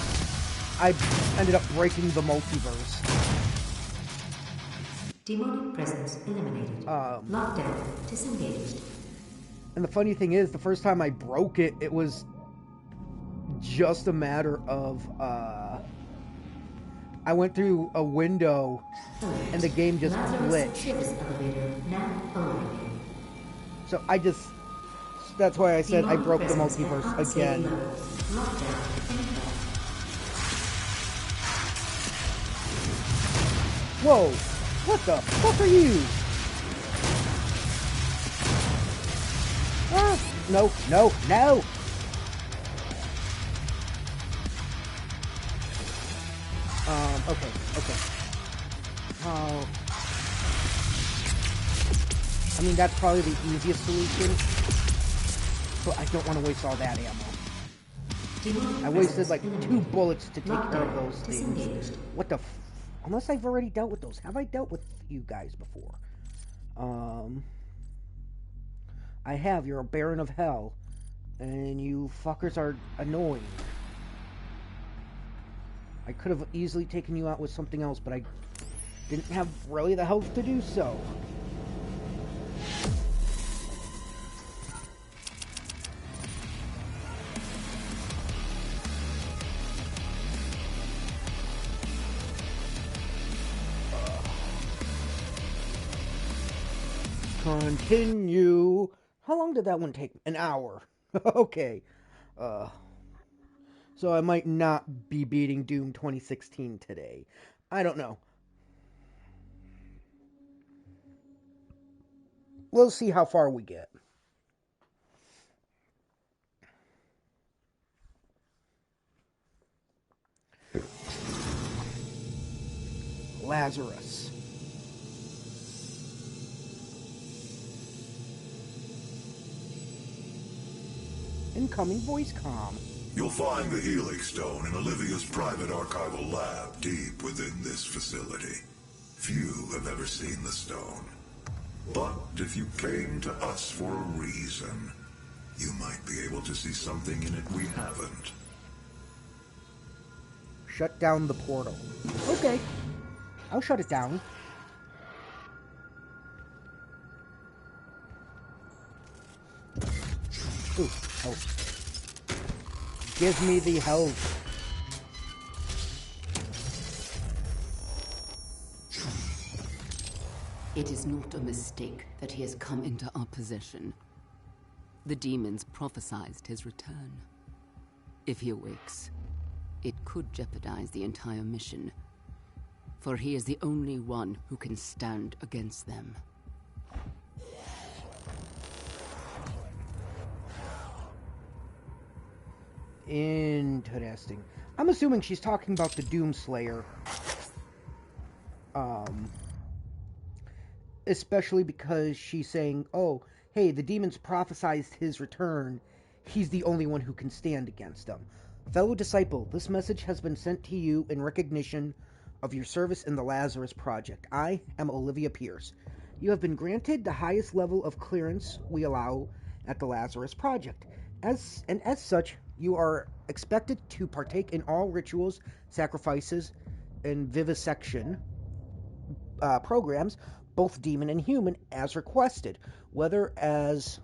I ended up breaking the multiverse. Demonic presence eliminated. Lockdown disengaged. And the funny thing is, the first time I broke it, it was just a matter of, I went through a window and the game just glitched. So that's why I said I broke the multiverse again. Whoa, what the fuck are you? Ah, no. Okay. Oh. I mean, that's probably the easiest solution. But I don't want to waste all that ammo. I wasted like 2 bullets to take care of those things. What the unless I've already dealt with those. Have I dealt with you guys before? I have. You're a Baron of Hell. And you fuckers are annoying. I could have easily taken you out with something else, but I didn't have really the health to do so. Continue. How long did that one take? An hour. Okay. So I might not be beating Doom 2016 today. I don't know. We'll see how far we get. Lazarus. Incoming voice comm. You'll find the Helix Stone in Olivia's private archival lab deep within this facility. Few have ever seen the stone. But if you came to us for a reason, you might be able to see something in it we haven't. Shut down the portal. Okay. I'll shut it down. Ooh, oh. Give me the health. It is not a mistake that he has come into our possession. The demons prophesied his return. If he awakes, it could jeopardize the entire mission, for he is the only one who can stand against them. Interesting. I'm assuming she's talking about the Doomslayer. Especially because she's saying, oh, hey, the demons prophesied his return. He's the only one who can stand against them. Fellow disciple, this message has been sent to you in recognition of your service in the Lazarus Project. I am Olivia Pierce. You have been granted the highest level of clearance we allow at the Lazarus Project. As such, you are expected to partake in all rituals, sacrifices, and vivisection programs, both demon and human, as requested, whether as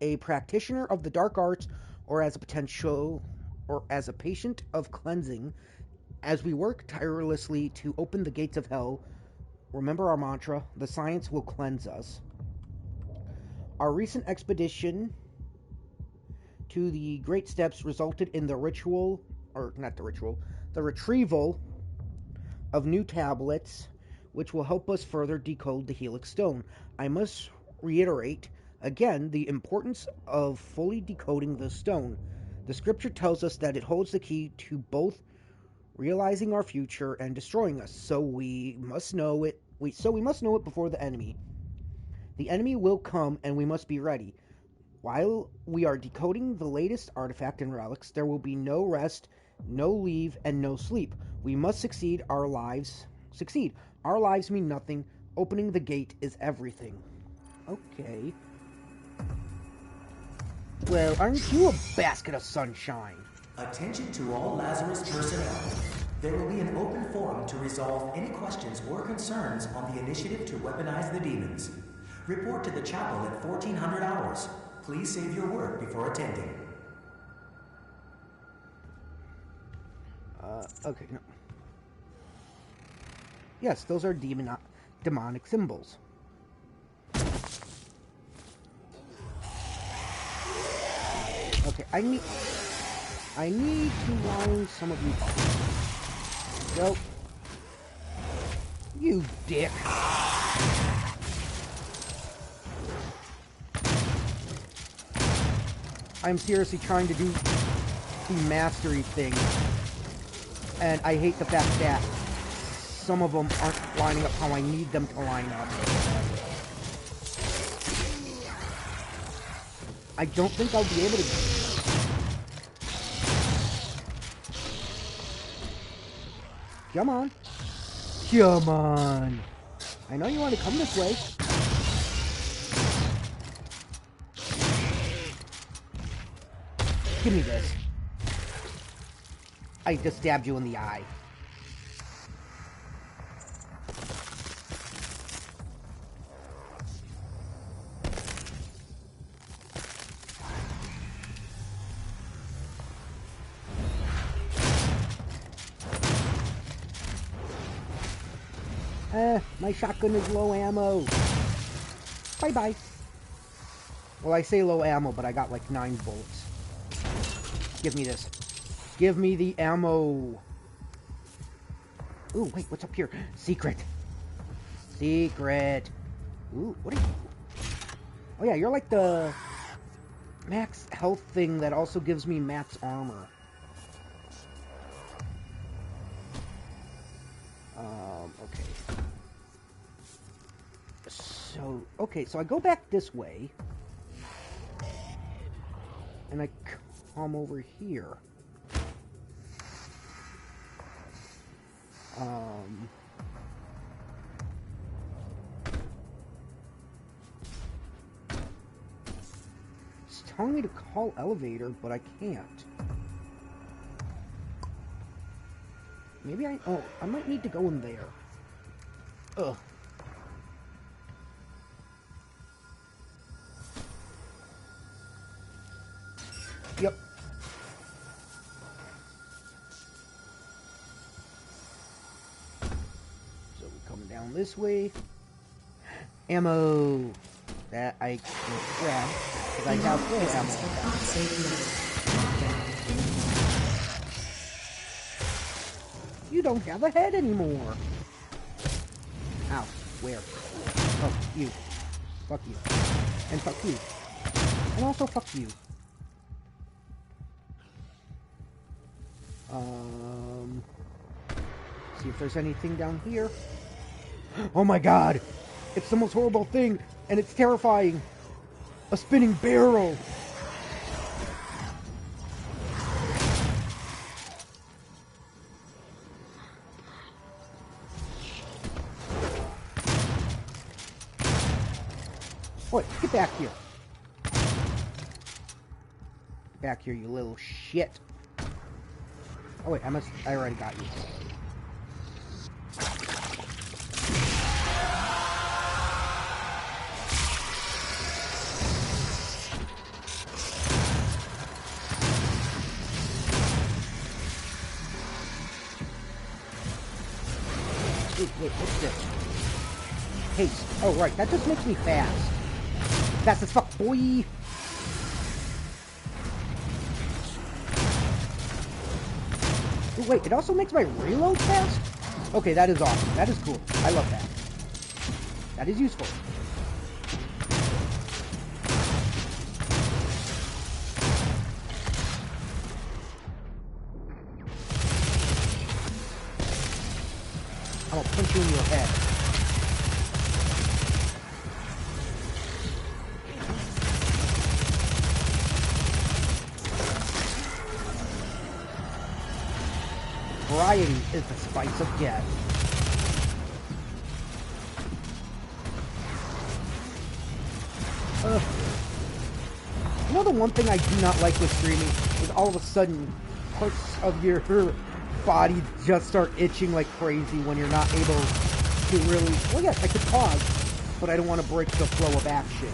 a practitioner of the dark arts or as a patient of cleansing. As we work tirelessly to open the gates of hell, remember our mantra: the science will cleanse us. Our recent expedition to the Great Steps resulted in the retrieval of new tablets, which will help us further decode the Helix Stone. I must reiterate again the importance of fully decoding the stone. The scripture tells us that it holds the key to both realizing our future and destroying us. So we must know it. We must know it before the enemy. The enemy will come, and we must be ready. While we are decoding the latest artifact and relics, there will be no rest, no leave, and no sleep. We must succeed. Our lives mean nothing. Opening the gate is everything. Okay. Well, aren't you a basket of sunshine? Attention to all Lazarus personnel. There will be an open forum to resolve any questions or concerns on the initiative to weaponize the demons. Report to the chapel at 1400 hours. Please save your work before attending. Okay, no. Yes, those are demonic symbols. Okay, I need to line some of you up. Go. You dick. I'm seriously trying to do the mastery thing. And I hate the fact that some of them aren't lining up how I need them to line up. I don't think I'll be able to... Come on. Come on. I know you want to come this way. Give me this. I just stabbed you in the eye. My shotgun is low ammo. Bye-bye. Well, I say low ammo, but I got like 9 bullets. Give me this. Give me the ammo. Ooh, wait, what's up here? Secret. Secret. Ooh, what are you? Oh yeah, you're like the max health thing that also gives me max armor. Okay. So I go back this way. And I come over here. It's telling me to call elevator, but I can't. Maybe I might need to go in there. Ugh. Yep. So we come down this way. Ammo. That I can grab because I have full ammo. You don't have a head anymore. Ow. Where? Oh, you. Fuck you. And fuck you. And also fuck you. See if there's anything down here. Oh my god! It's the most horrible thing, and it's terrifying! A spinning barrel! What? Get back here! Get back here, you little shit! Oh wait, I already got you. Wait, what's this? Haste. Oh right, that just makes me fast. Fast as fuck, boy! Ooh, wait, it also makes my reload fast? Okay, that is awesome. That is cool. I love that. That is useful. I'm gonna punch you in your head. Variety is the spice of death. You know the one thing I do not like with streaming is all of a sudden parts of your body just start itching like crazy when you're not able to really... Well, yes, I could pause, but I don't want to break the flow of action.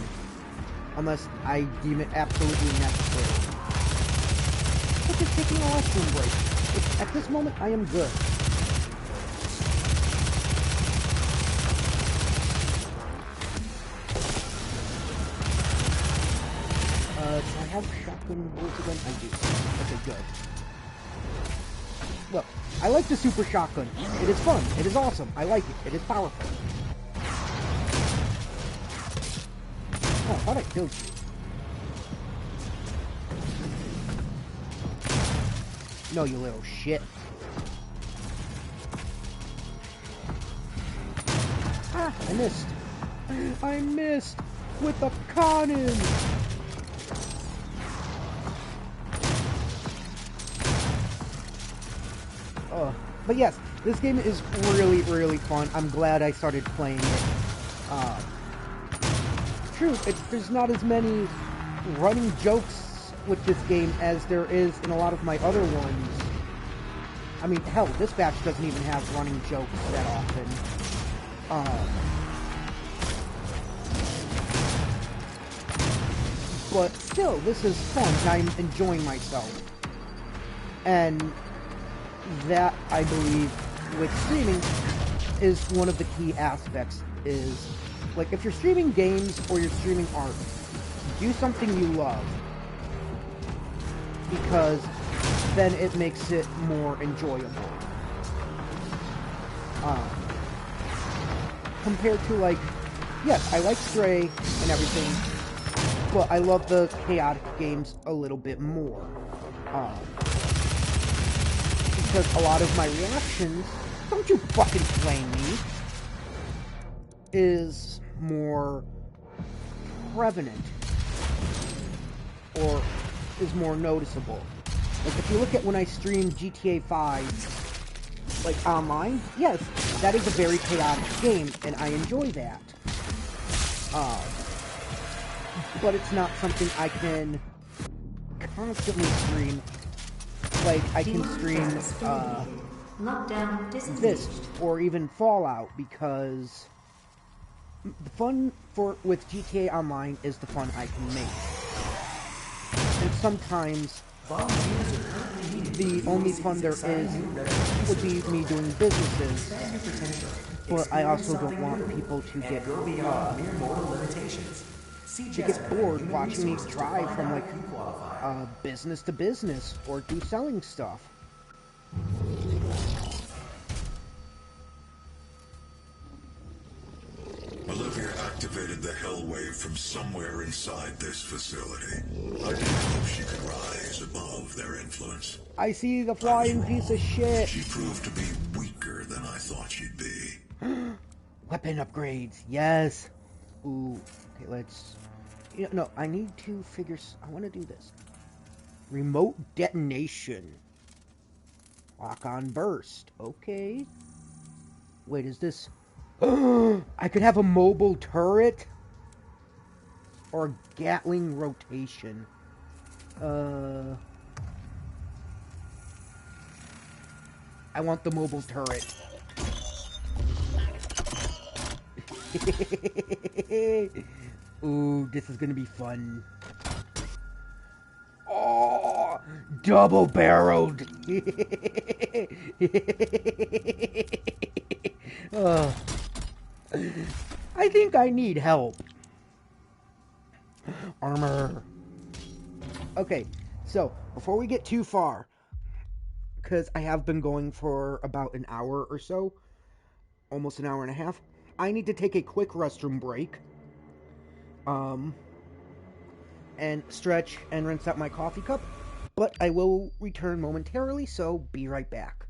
unless I deem it absolutely necessary. Such as taking a restroom break. Which, at this moment, I am good. Do I have shotgun bullets again? I do. Okay, good. Look, I like the super shotgun. It is fun. It is awesome. I like it. It is powerful. Oh, I thought I killed you. No, you little shit. Ah, I missed. I missed with the cannon. But yes, this game is really, really fun. I'm glad I started playing it. True, there's not as many running jokes with this game as there is in a lot of my other ones. I mean, hell, this batch doesn't even have running jokes that often. But still, this is fun, and I'm enjoying myself. And that, I believe, with streaming, is one of the key aspects, is, like, if you're streaming games or you're streaming art, do something you love. Because then it makes it more enjoyable. Compared to, like, yes, I like Stray and everything, but I love the chaotic games a little bit more. Because a lot of my reactions, don't you fucking blame me, is more prevalent, or is more noticeable. Like, if you look at when I streamed GTA 5, like, online, yes, that is a very chaotic game, and I enjoy that. But it's not something I can constantly stream. Like, I can stream, this, or even Fallout, because the fun with GTA Online is the fun I can make. And sometimes, the only fun there is would be me doing businesses, but I also don't want people to get bored watching me drive from, like, business to business, or do selling stuff. Olivia activated the hell wave from somewhere inside this facility. I did hope she could rise above their influence. I see the flying piece of shit. She proved to be weaker than I thought she'd be. Weapon upgrades, yes. Ooh, okay, let's... no, I need to figure... I want to do this. Remote detonation. Lock on burst. Okay. Wait, is this... I could have a mobile turret? Or a Gatling rotation. I want the mobile turret. Ooh, this is gonna be fun. Oh, double barreled. I think I need help. Armor. Okay, so before we get too far, because I have been going for about an hour or so, almost an hour and a half, I need to take a quick restroom break. And stretch and rinse out my coffee cup, but I will return momentarily, so be right back.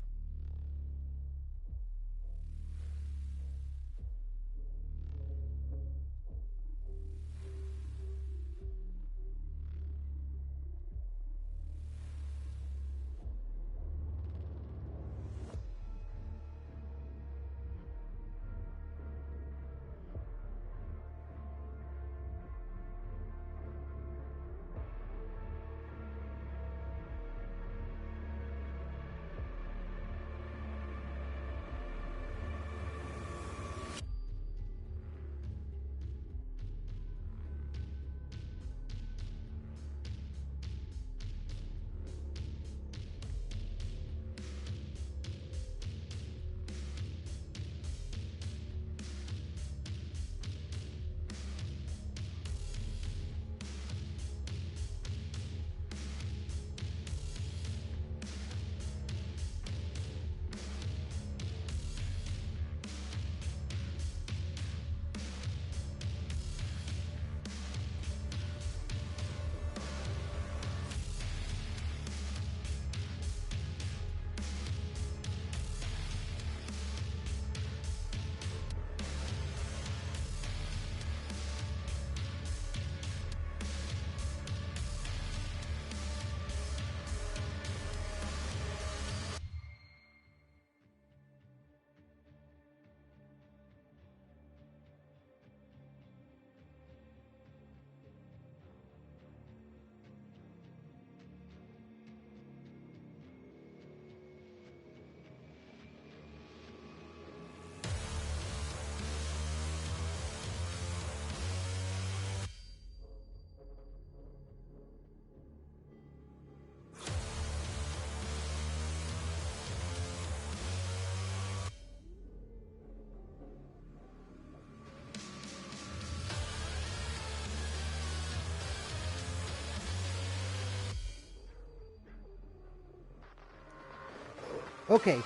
Okay,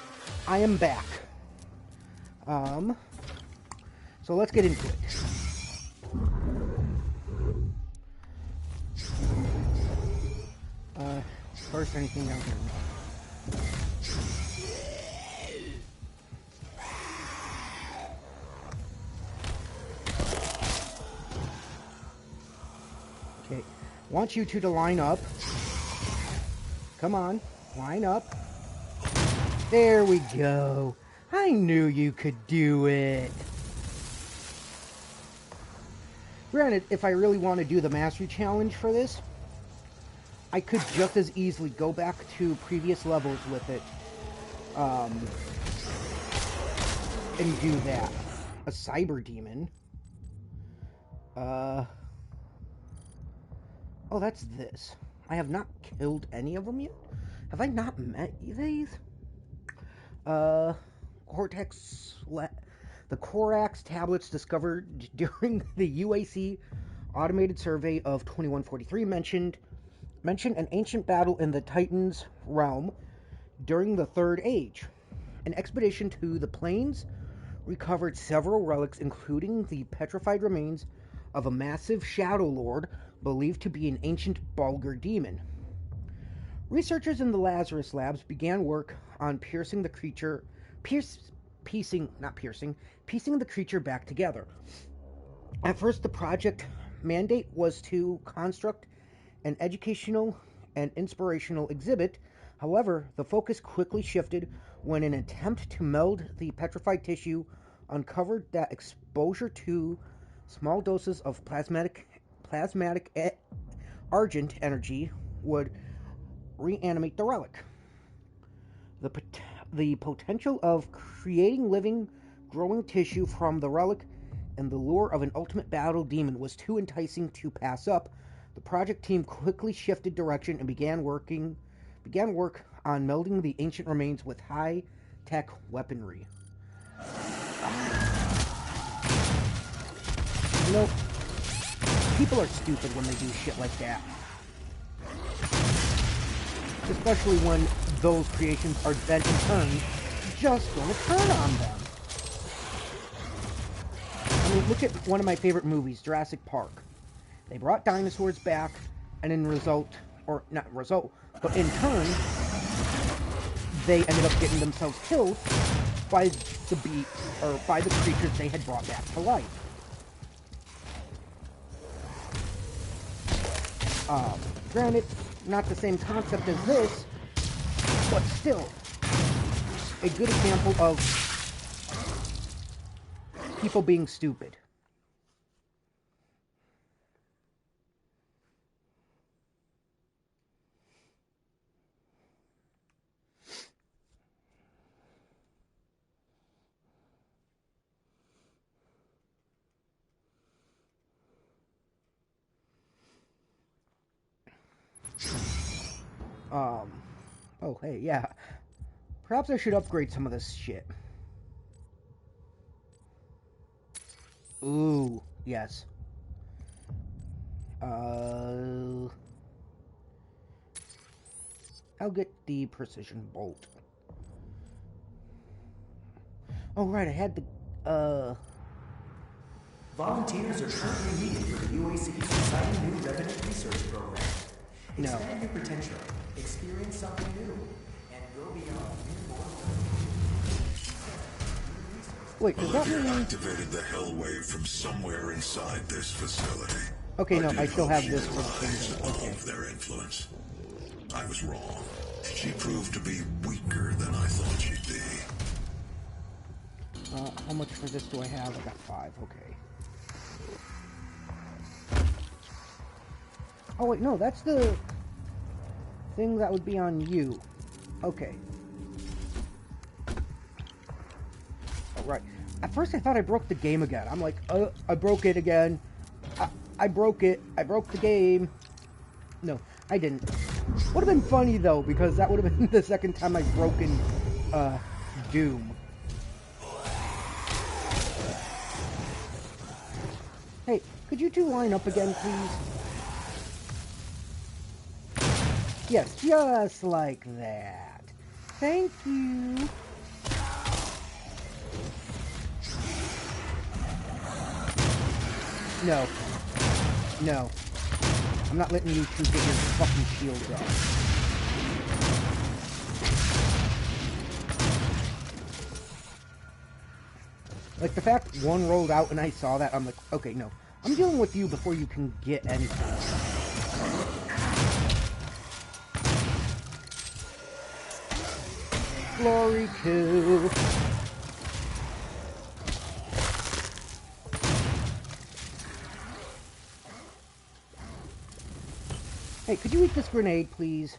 I am back. So let's get into it. First, anything down here? Okay, want you two to line up. Come on, line up. There we go. I knew you could do it. Granted, if I really want to do the mastery challenge for this, I could just as easily go back to previous levels with it, and do that. A cyber demon. Oh, that's this. I have not killed any of them yet. Have I not met these? Cortex... The Corax tablets discovered during the UAC automated survey of 2143 mentioned an ancient battle in the Titans realm during the Third Age. An expedition to the plains recovered several relics, including the petrified remains of a massive shadow lord believed to be an ancient Bulgar demon. Researchers in the Lazarus labs began work on piecing the creature back together. At first, the project mandate was to construct an educational and inspirational exhibit. However, the focus quickly shifted when an attempt to meld the petrified tissue uncovered that exposure to small doses of plasmatic argent energy would reanimate the relic. The potential of creating living, growing tissue from the relic and the lure of an ultimate battle demon was too enticing to pass up. The project team quickly shifted direction and began work on melding the ancient remains with high-tech weaponry. You know, people are stupid when they do shit like that. Especially when those creations are then in turn just going to turn on them. I mean, look at one of my favorite movies, Jurassic Park. They brought dinosaurs back, and in turn, they ended up getting themselves killed by the creatures they had brought back to life. Granted, not the same concept as this, but still a good example of people being stupid. Oh, hey, yeah. Perhaps I should upgrade some of this shit. Ooh, yes. I'll get the precision bolt. Oh, right, I had the, Volunteers are currently needed for the UAC's exciting new Revenant research program. Expand your potential, experience something new, and go beyond mere mortal. Wait, does that mean... activated the hell wave from somewhere inside this facility. Okay, no, I still have this for the Okay. Of their influence. I was wrong. She proved to be weaker than I thought she'd be. How much for this do I have? I got 5, okay. Oh, wait, no, that's the thing that would be on you. Okay. Alright. At first I thought I broke the game again. I'm like, I broke it again. I broke it. I broke the game. No, I didn't. Would have been funny, though, because that would have been the second time I've broken, Doom. Hey, could you two line up again, please? Yes, just like that. Thank you. No. No. I'm not letting you two get your fucking shields up. Like, the fact one rolled out and I saw that, I'm like, okay, no. I'm dealing with you before you can get anything. Glory kill. Hey, could you eat this grenade, please?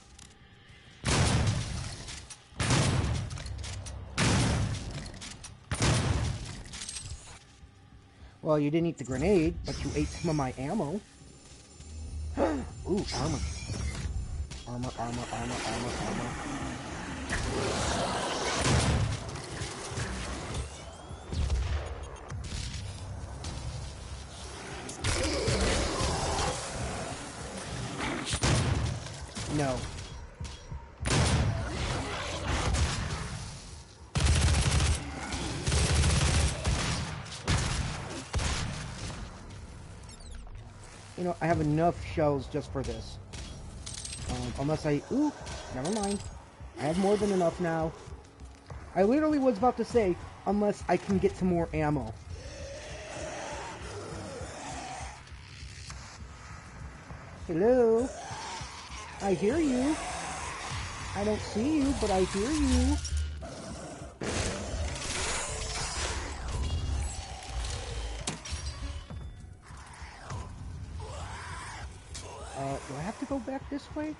Well, you didn't eat the grenade, but you ate some of my ammo. Ooh, armor. Armor, armor, armor, armor, armor. No. You know, I have enough shells just for this. Unless I... Ooh, never mind. I have more than enough now. I literally was about to say, unless I can get some more ammo. Hello? I hear you. I don't see you, but I hear you. Do I have to go back this way?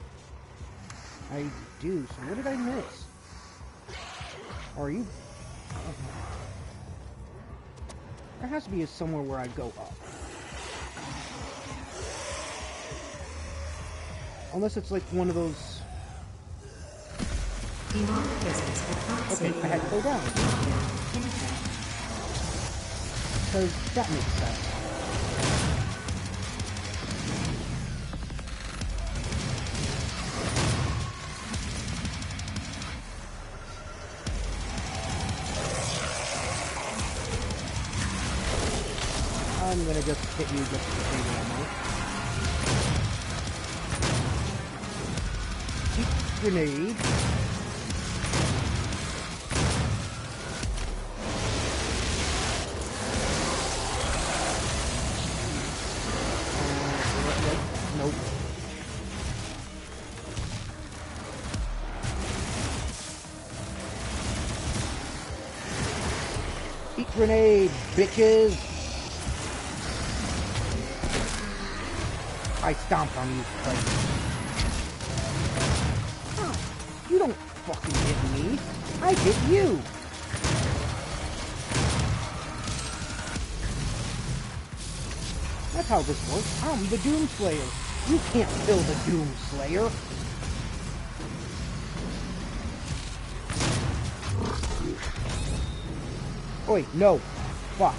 I do. So what did I miss? Or are you... There has to be somewhere where I go up. Unless it's like one of those... Okay, I had to go down. Because that makes sense. I'm gonna just hit you just to see ammo. Grenade. Nope. Eat grenade, bitches! I stomped on you, place. You don't fucking hit me. I hit you. That's how this works. I'm the Doom Slayer. You can't kill the Doom Slayer. Oi, no. Fuck.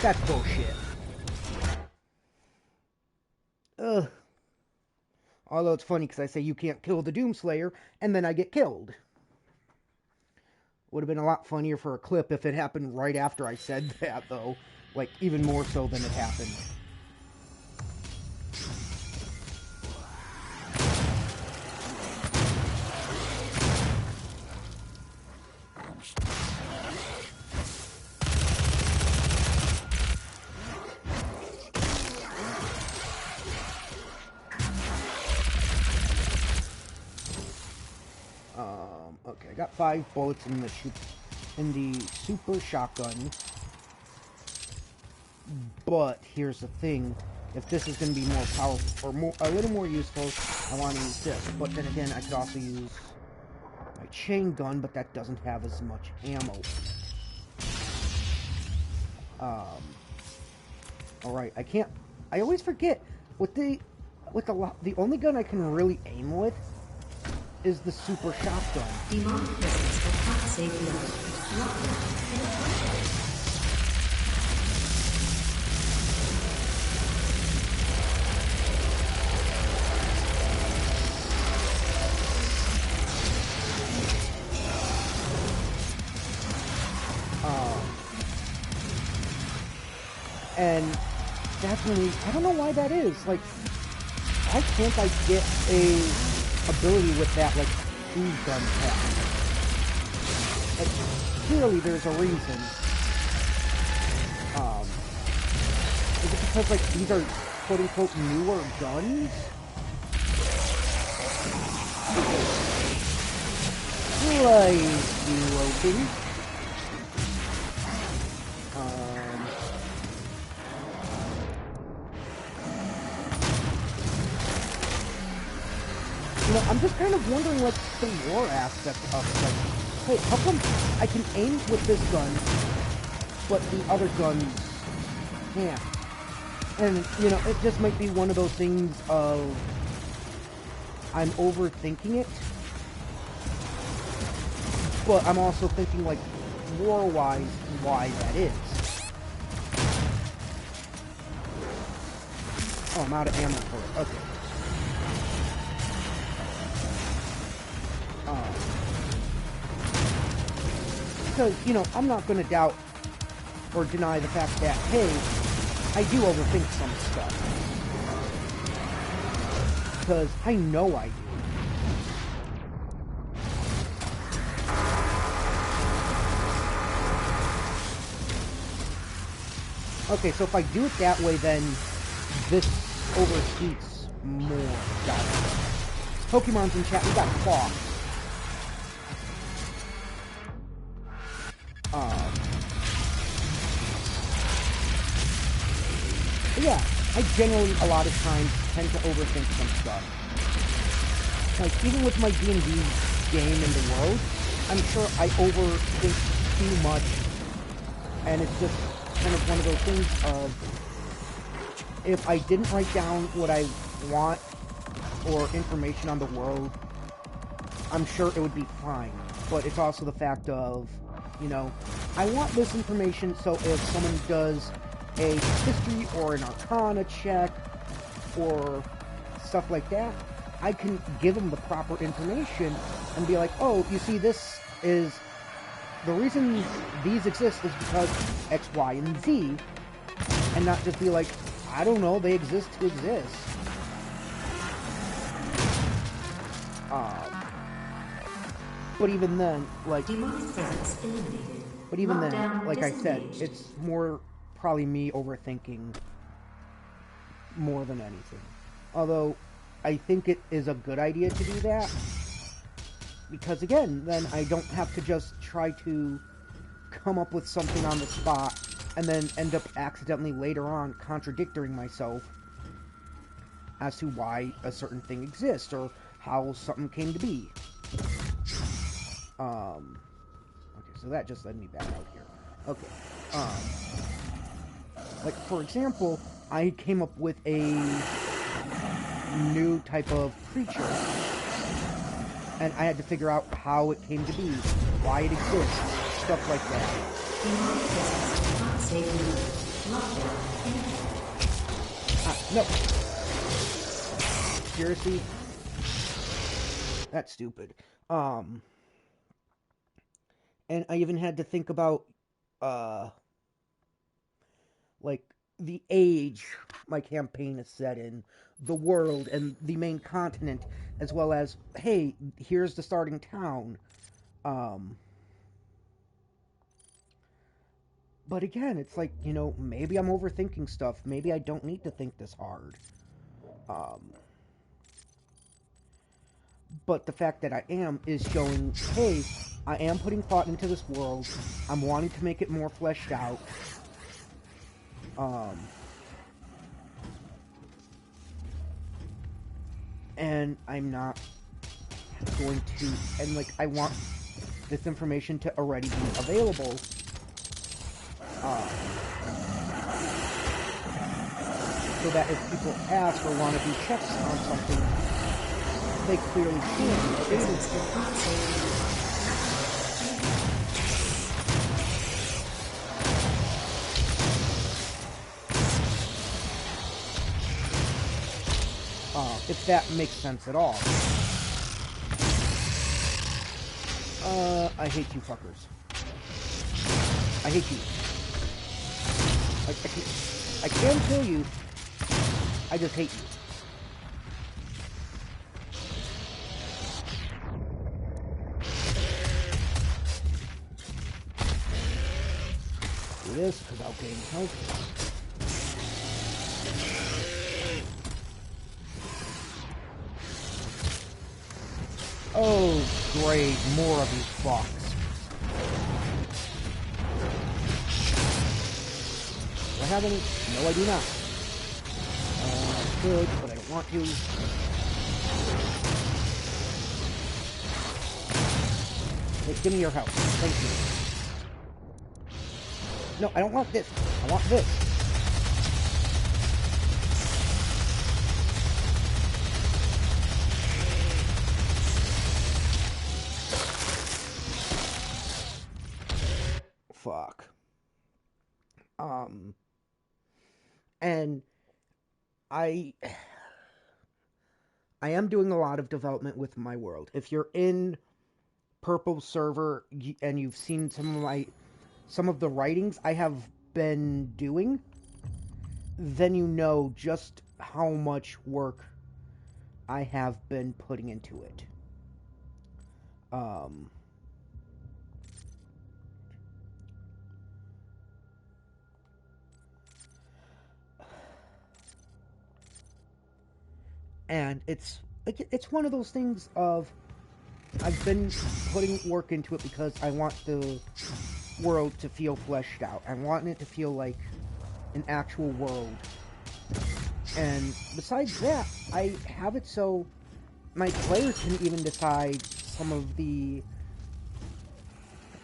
That's bullshit. Ugh. Although it's funny because I say you can't kill the Doomslayer, and then I get killed. Would have been a lot funnier for a clip if it happened right after I said that, though. Like, even more so than it happened. Okay, I got 5 bullets in the super shotgun. But here's the thing: if this is going to be more powerful or a little more useful, I want to use this. But then again, I could also use my chain gun, but that doesn't have as much ammo. All right, I can't. I always forget the only gun I can really aim with is the super shotgun. And that's when I don't know why that is. Like, why can't I get a ability with that, like, two-gun pack? Like, clearly there's a reason. Is it because, like, these are quote-unquote newer guns? Like, you open. You know, I'm just kind of wondering, like, the war aspect of it. Like, hey, how come I can aim with this gun, but the other guns can't? And, you know, it just might be one of those things of I'm overthinking it, but I'm also thinking, like, war-wise, why that is. Oh, I'm out of ammo for it. Okay. Because, you know, I'm not going to doubt or deny the fact that, hey, I do overthink some stuff. Because I know I do. Okay, so if I do it that way, then this overheats more. Got it. Pokemon's in chat. We got Claw. Yeah, I generally, a lot of times, tend to overthink some stuff. Like, even with my D&D game in the world, I'm sure I overthink too much, and it's just kind of one of those things of, if I didn't write down what I want, or information on the world, I'm sure it would be fine. But it's also the fact of, you know, I want this information so if someone does a history or an arcana check or stuff like that, I can give them the proper information and be like, oh, you see, this is the reason these exist is because X, Y, and Z, and not just be like, I don't know, they exist to exist. But even then, like, like I said, it's more probably me overthinking more than anything. Although, I think it is a good idea to do that, because again, then I don't have to just try to come up with something on the spot, and then end up accidentally later on contradicting myself as to why a certain thing exists, or how something came to be. Okay, so that just led me back out here. Okay, like, for example, I came up with a new type of creature, and I had to figure out how it came to be, why it exists, stuff like that. No. Seriously? That's stupid. And I even had to think about, like, the age my campaign is set in, the world, and the main continent, as well as, hey, here's the starting town. But again, it's like, you know, maybe I'm overthinking stuff. Maybe I don't need to think this hard. But the fact that I am is showing, hey, I am putting thought into this world. I'm wanting to make it more fleshed out. And I'm not going to, and like, I want this information to already be available. So that if people ask or want to do checks on something, they clearly can. If that makes sense at all. I hate you fuckers. I hate you. Like, I can kill you. I just hate you. Do this without getting health. Oh, great. More of these fucks. Do I have any? No, I do not. I could, but I don't want to. Hey, give me your health. Thank you. No, I don't want this. I want this. Fuck. And I am doing a lot of development with my world. If you're in Purple server and you've seen some of the writings I have been doing, then you know just how much work I have been putting into it. And it's one of those things of I've been putting work into it because I want the world to feel fleshed out. I want it to feel like an actual world. And besides that, I have it so my players can even decide some of the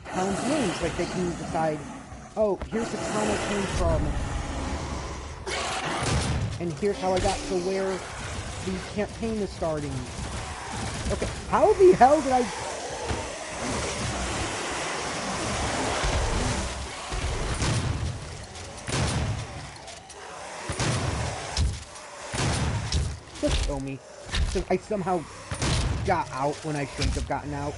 town's names. Like, they can decide, oh, here's the town I came from, and here's how I got to where the campaign is starting. Okay, how the hell did I... Just kill me. So I somehow got out when I shouldn't have gotten out.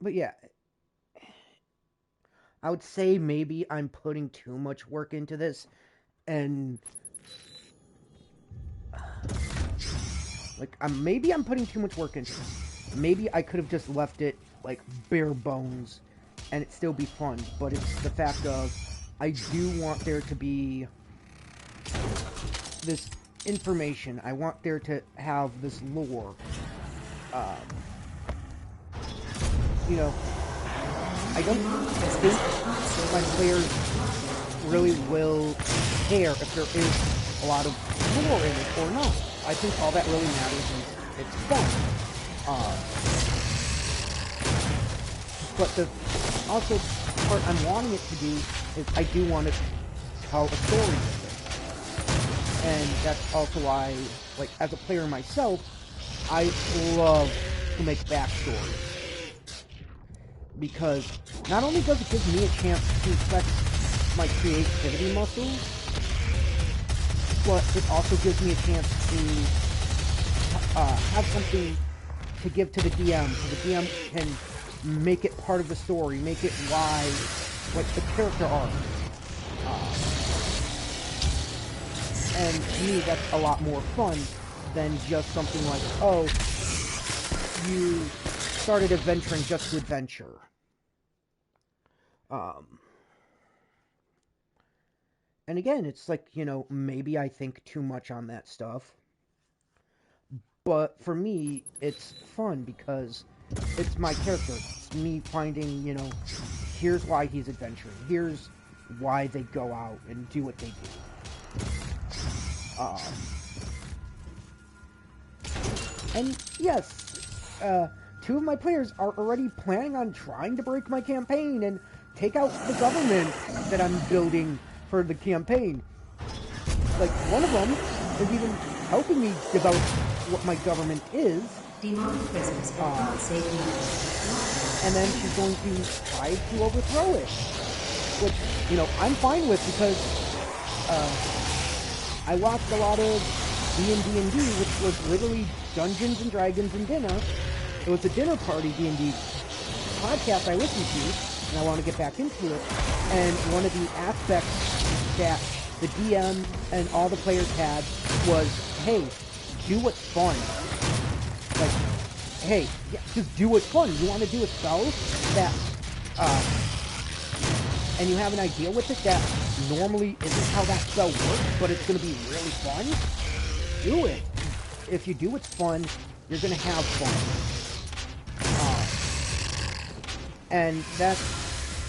But yeah, I would say maybe I'm putting too much work into this, and like maybe I'm putting too much work into this. Maybe I could have just left it like bare bones, and it'd still be fun. But it's the fact of I do want there to be this information. I want there to have this lore. You know, I don't think my players really will care if there is a lot of lore in it or not. I think all that really matters is it's fun. But the also part I'm wanting it to do is I do want to tell a story with it. And that's also why, like, as a player myself, I love to make backstories. Because not only does it give me a chance to flex my creativity muscles, but it also gives me a chance to have something to give to the DM, so the DM can make it part of the story, make it why, like the character arc. And to me, that's a lot more fun than just something like, oh, you started adventuring just to adventure. And again, it's like, you know, maybe I think too much on that stuff. But for me, it's fun because it's my character. It's me finding, you know, here's why he's adventuring. Here's why they go out and do what they do. And yes, two of my players are already planning on trying to break my campaign and take out the government that I'm building for the campaign. Like, one of them is even helping me develop what my government is. And then she's going to try to overthrow it. Which, you know, I'm fine with because I watched a lot of D&D, which was literally Dungeons and Dragons and dinner. It was a dinner party D&D podcast I listened to, and I want to get back into it. And one of the aspects that the DM and all the players had was, hey, do what's fun. Like, hey, yeah, just do what's fun. You want to do a spell that, and you have an idea with it that normally isn't how that spell works, but it's going to be really fun, do it. If you do what's fun, you're going to have fun. And that's,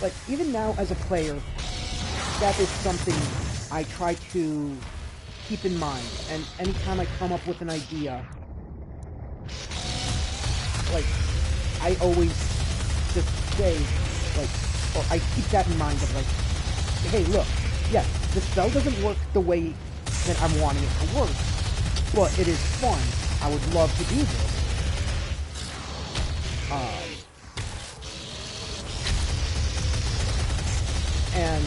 like, even now as a player, that is something I try to keep in mind. And anytime I come up with an idea, like, I always just say, like, or I keep that in mind of, like, hey, look, yes, the spell doesn't work the way that I'm wanting it to work, but it is fun. I would love to do this. And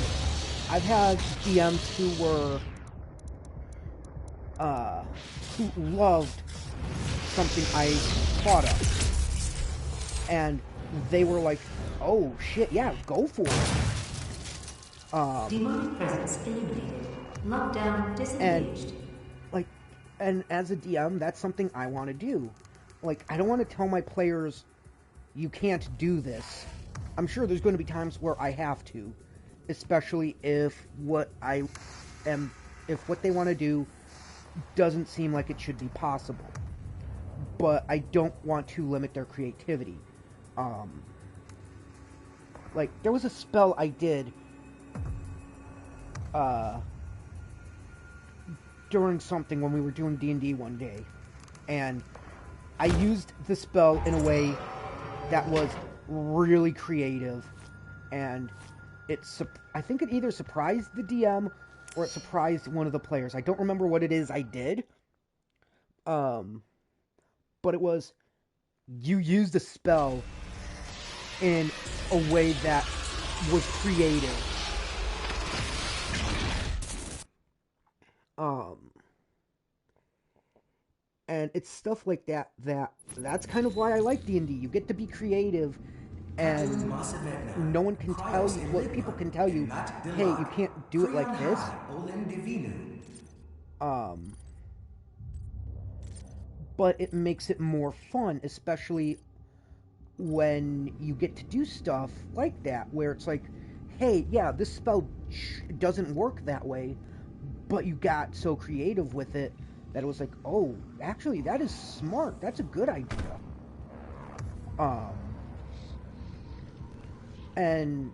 I've had DMs who were, who loved something I thought of. And they were like, oh shit, yeah, go for it. Demonic presence eliminated. Lockdown disengaged. And as a DM, that's something I want to do. Like, I don't want to tell my players, you can't do this. I'm sure there's going to be times where I have to. Especially if what they want to do doesn't seem like it should be possible. But I don't want to limit their creativity. Like, there was a spell I did, during something when we were doing D&D one day. And I used the spell in a way that was really creative. And I think it either surprised the DM or it surprised one of the players. I don't remember what it is I did. But it was, you used the spell in a way that was creative. And it's stuff like that's kind of why I like D&D. You get to be creative, and no one can tell you, what people can tell you, hey, you can't do it like this. But it makes it more fun, especially when you get to do stuff like that, where it's like, hey, yeah, this spell doesn't work that way, but you got so creative with it that it was like, oh, actually, that is smart. That's a good idea. And,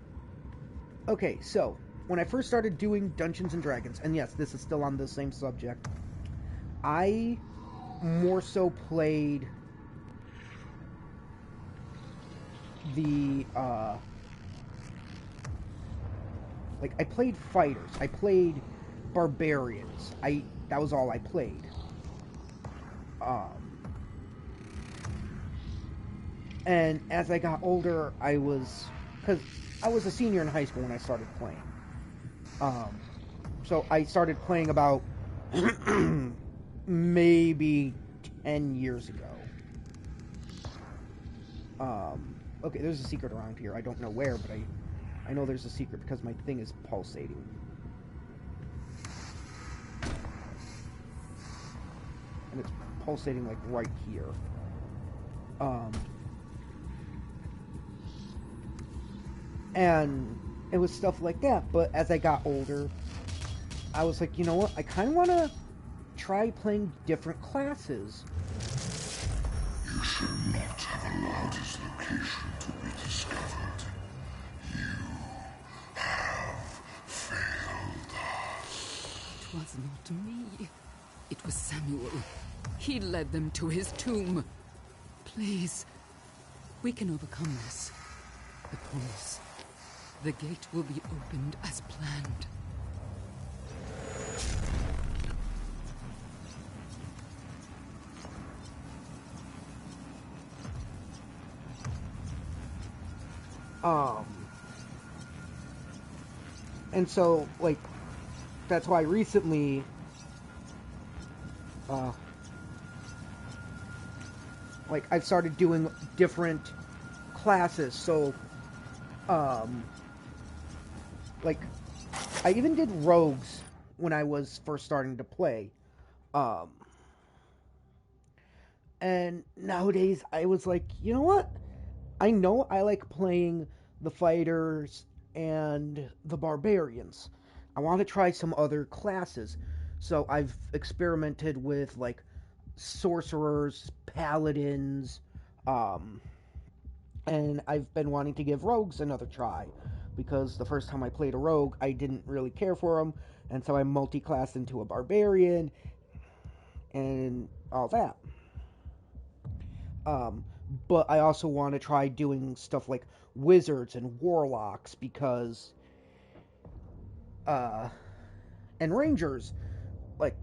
okay, so, when I first started doing Dungeons & Dragons, and yes, this is still on the same subject, I more so played I played fighters. I played barbarians. That was all I played. And as I got older, because I was a senior in high school when I started playing. So I started playing about maybe 10 years ago. Okay, there's a secret around here. I don't know where, but I know there's a secret because my thing is pulsating. And it's pulsating, like, right here. And it was stuff like that, but as I got older, I was like, you know what, I kind of want to try playing different classes. You should not have allowed his location to be discovered. You have failed us. It was not me. It was Samuel. He led them to his tomb. Please, we can overcome this. I promise. The gate will be opened as planned. And so, like, that's why recently Uh, like I've started doing different classes. So, um, like I even did rogues when I was first starting to play. Um, and nowadays I was like, you know what? I know I like playing the fighters and the barbarians. I want to try some other classes. So I've experimented with like sorcerers, paladins, um, and I've been wanting to give rogues another try because the first time I played a rogue, I didn't really care for them, and so I multi-classed into a barbarian and all that. Um, but I also want to try doing stuff like wizards and warlocks because, uh, and rangers. Like,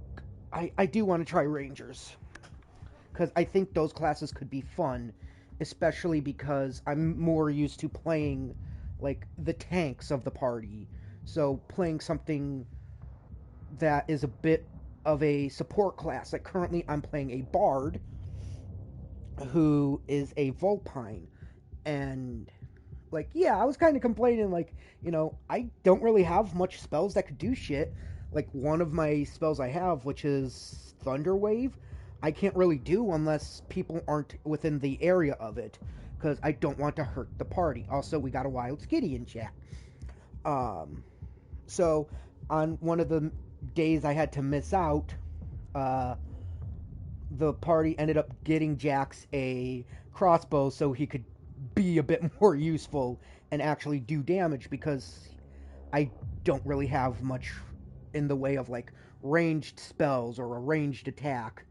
I do want to try rangers because I think those classes could be fun, especially because I'm more used to playing like the tanks of the party. So playing something that is a bit of a support class. Like currently, I'm playing a bard who is a vulpine, and like yeah, I was kind of complaining like I don't really have much spells that could do shit. Like one of my spells I have, which is Thunder Wave, I can't really do unless people aren't within the area of it because I don't want to hurt the party. Also, we got a wild skitty in chat. Um, so on one of the days I had to miss out, uh, the party ended up getting Jax a crossbow so he could be a bit more useful and actually do damage because I don't really have much in the way of like ranged spells or a ranged attack.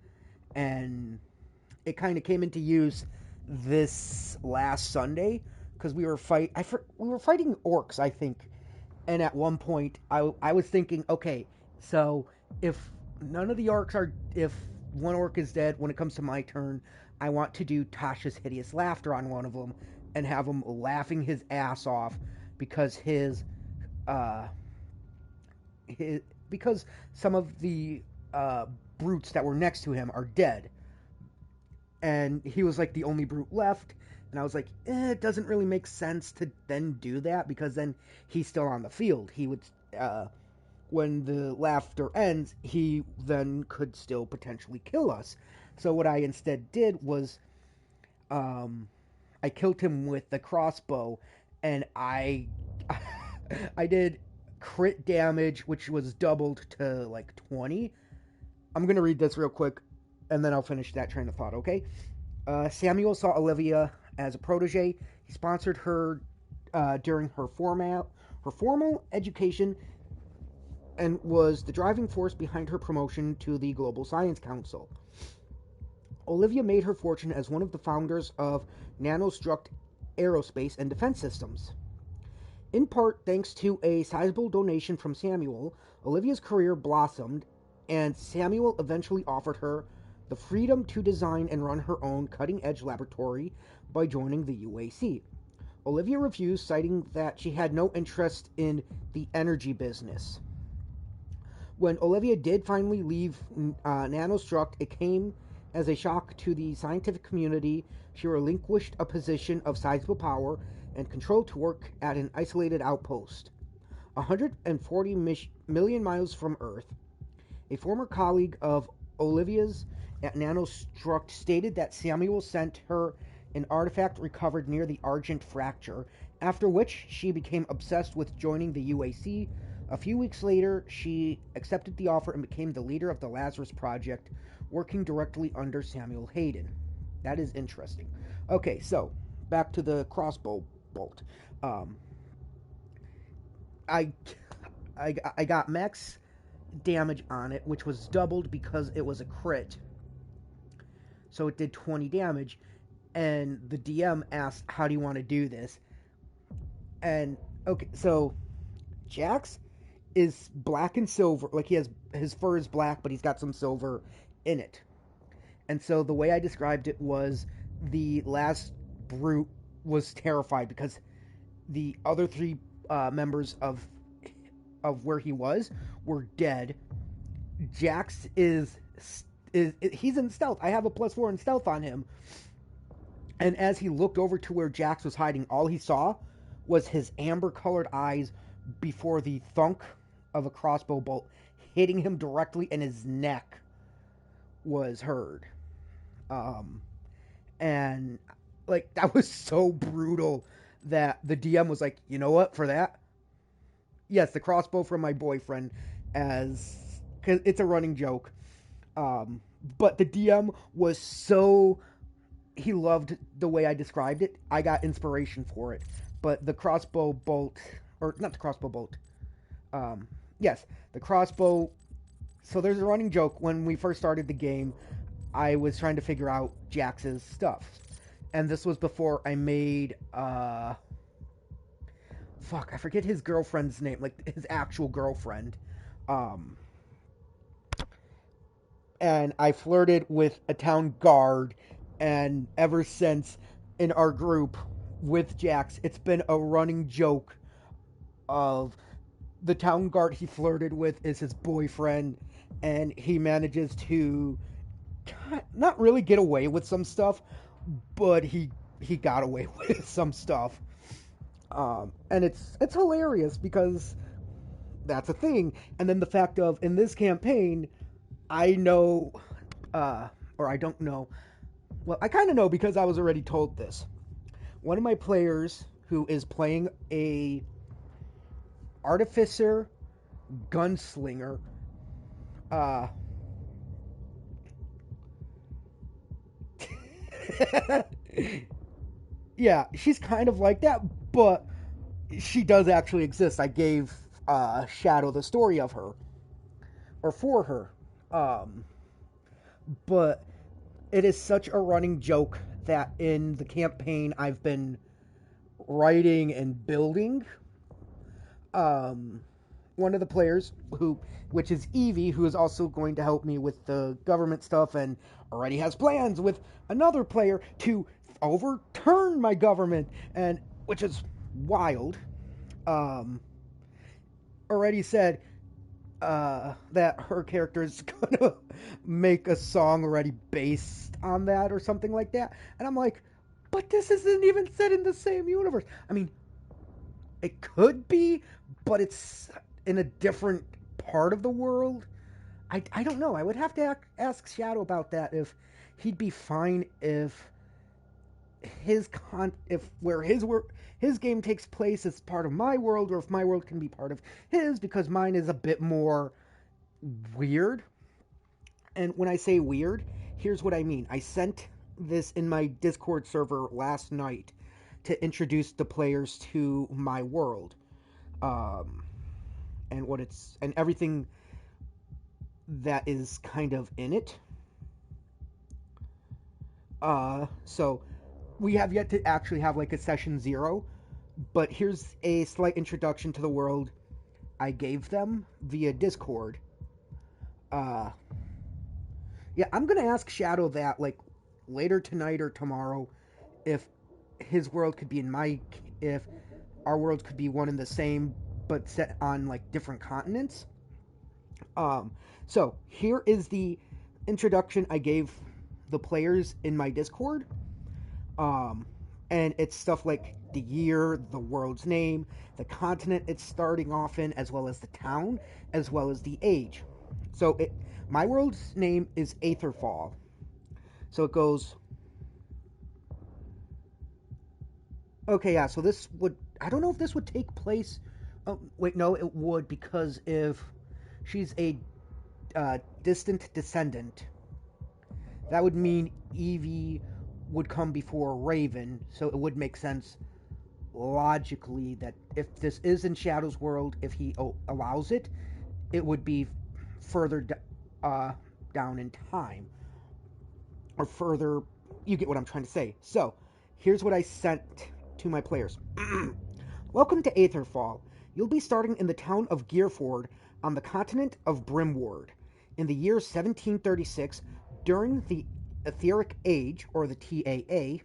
And it kind of came into use this last Sunday because we were fighting orcs, I think. And at one point, I was thinking, okay, so if none of the orcs are, if one orc is dead, when it comes to my turn, I want to do Tasha's Hideous Laughter on one of them and have him laughing his ass off because uh, his because some of the brutes that were next to him are dead, and he was like the only brute left. And I was like, it doesn't really make sense to then do that because then he's still on the field. He would, when the laughter ends, he then could still potentially kill us. So what I instead did was, um, I killed him with the crossbow, and I did crit damage, which was doubled to like 20. I'm gonna read this real quick, and then I'll finish that train of thought. Okay. Samuel saw Olivia as a protege. He sponsored her during her formal education and was the driving force behind her promotion to the Global Science Council. Olivia made her fortune as one of the founders of Nanostruct Aerospace and Defense Systems. In part thanks to a sizable donation from Samuel, Olivia's career blossomed, and Samuel eventually offered her the freedom to design and run her own cutting-edge laboratory by joining the UAC. Olivia refused, citing that she had no interest in the energy business. When Olivia did finally leave Nanostruct, it came as a shock to the scientific community. She relinquished a position of sizable power and control to work at an isolated outpost, 140 million miles from Earth. A former colleague of Olivia's at Nanostruct stated that Samuel sent her an artifact recovered near the Argent Fracture, after which she became obsessed with joining the UAC. A few weeks later, she accepted the offer and became the leader of the Lazarus Project, working directly under Samuel Hayden. That is interesting. Okay, so back to the crossbow bolt. Um, I, I got max damage on it, which was doubled because it was a crit. So it did 20 damage, and the DM asked, "How do you want to do this?" And okay, so Jax is black and silver. Like his fur is black, but he's got some silver in it. And so the way I described it was the last brute was terrified because the other three members of where he was were dead. Jax is he's in stealth. I have a +4 in stealth on him. And as he looked over to where Jax was hiding, all he saw was his amber-colored eyes before the thunk of a crossbow bolt hitting him directly in his neck was heard. And like that was so brutal that the DM was like, you know what, for that, yes, the crossbow from my boyfriend, as cause it's a running joke. But the DM was so, he loved the way I described it. I got inspiration for it. But the crossbow bolt, or not the crossbow bolt. Yes, the crossbow. So there's a running joke when we first started the game. I was trying to figure out Jax's stuff, and this was before I made fuck, I forget his girlfriend's name, like his actual girlfriend. And I flirted with a town guard, and ever since in our group with Jax, it's been a running joke of the town guard he flirted with is his boyfriend, and he manages to not really get away with some stuff, but he got away with some stuff. And it's hilarious because that's a thing. And then the fact of in this campaign, I know, or I don't know. Well, I kind of know because I was already told this. One of my players who is playing a artificer gunslinger, yeah, she's kind of like that, but she does actually exist. I gave Shadow the story of her, or for her. But it is such a running joke that in the campaign I've been writing and building, one of the players which is Evie, who is also going to help me with the government stuff and already has plans with another player to overturn my government, and which is wild. Already said that her character is gonna make a song already based on that or something like that, and I'm like, but this isn't even set in the same universe. I mean, it could be, but it's in a different part of the world. I don't know. I would have to ask Shadow about that, if he'd be fine if his game takes place as part of my world, or if my world can be part of his, because mine is a bit more weird. And when I say weird, here's what I mean. I sent this in my Discord server last night to introduce the players to my world, and what it's, and everything that is kind of in it. So we have yet to actually have like a session 0, but here's a slight introduction to the world I gave them via Discord. Yeah, I'm gonna ask Shadow that like later tonight or tomorrow, if his world could be if our worlds could be one and the same, but set on like different continents. So here is the introduction I gave the players in my Discord. And it's stuff like the year, the world's name, the continent it's starting off in, as well as the town, as well as the age. So my world's name is Aetherfall. So it goes. Okay, yeah. So this would. I don't know if this would take place. Oh, wait, no, it would, because if she's a distant descendant, that would mean Evie would come before Raven, so it would make sense logically that if this is in Shadow's world, if he allows it, it would be further down in time, or further. You get what I'm trying to say. So here's what I sent to my players. Welcome to Aetherfall. You'll be starting in the town of Gearford on the continent of Brimward in the year 1736 during the Etheric Age, or the TAA.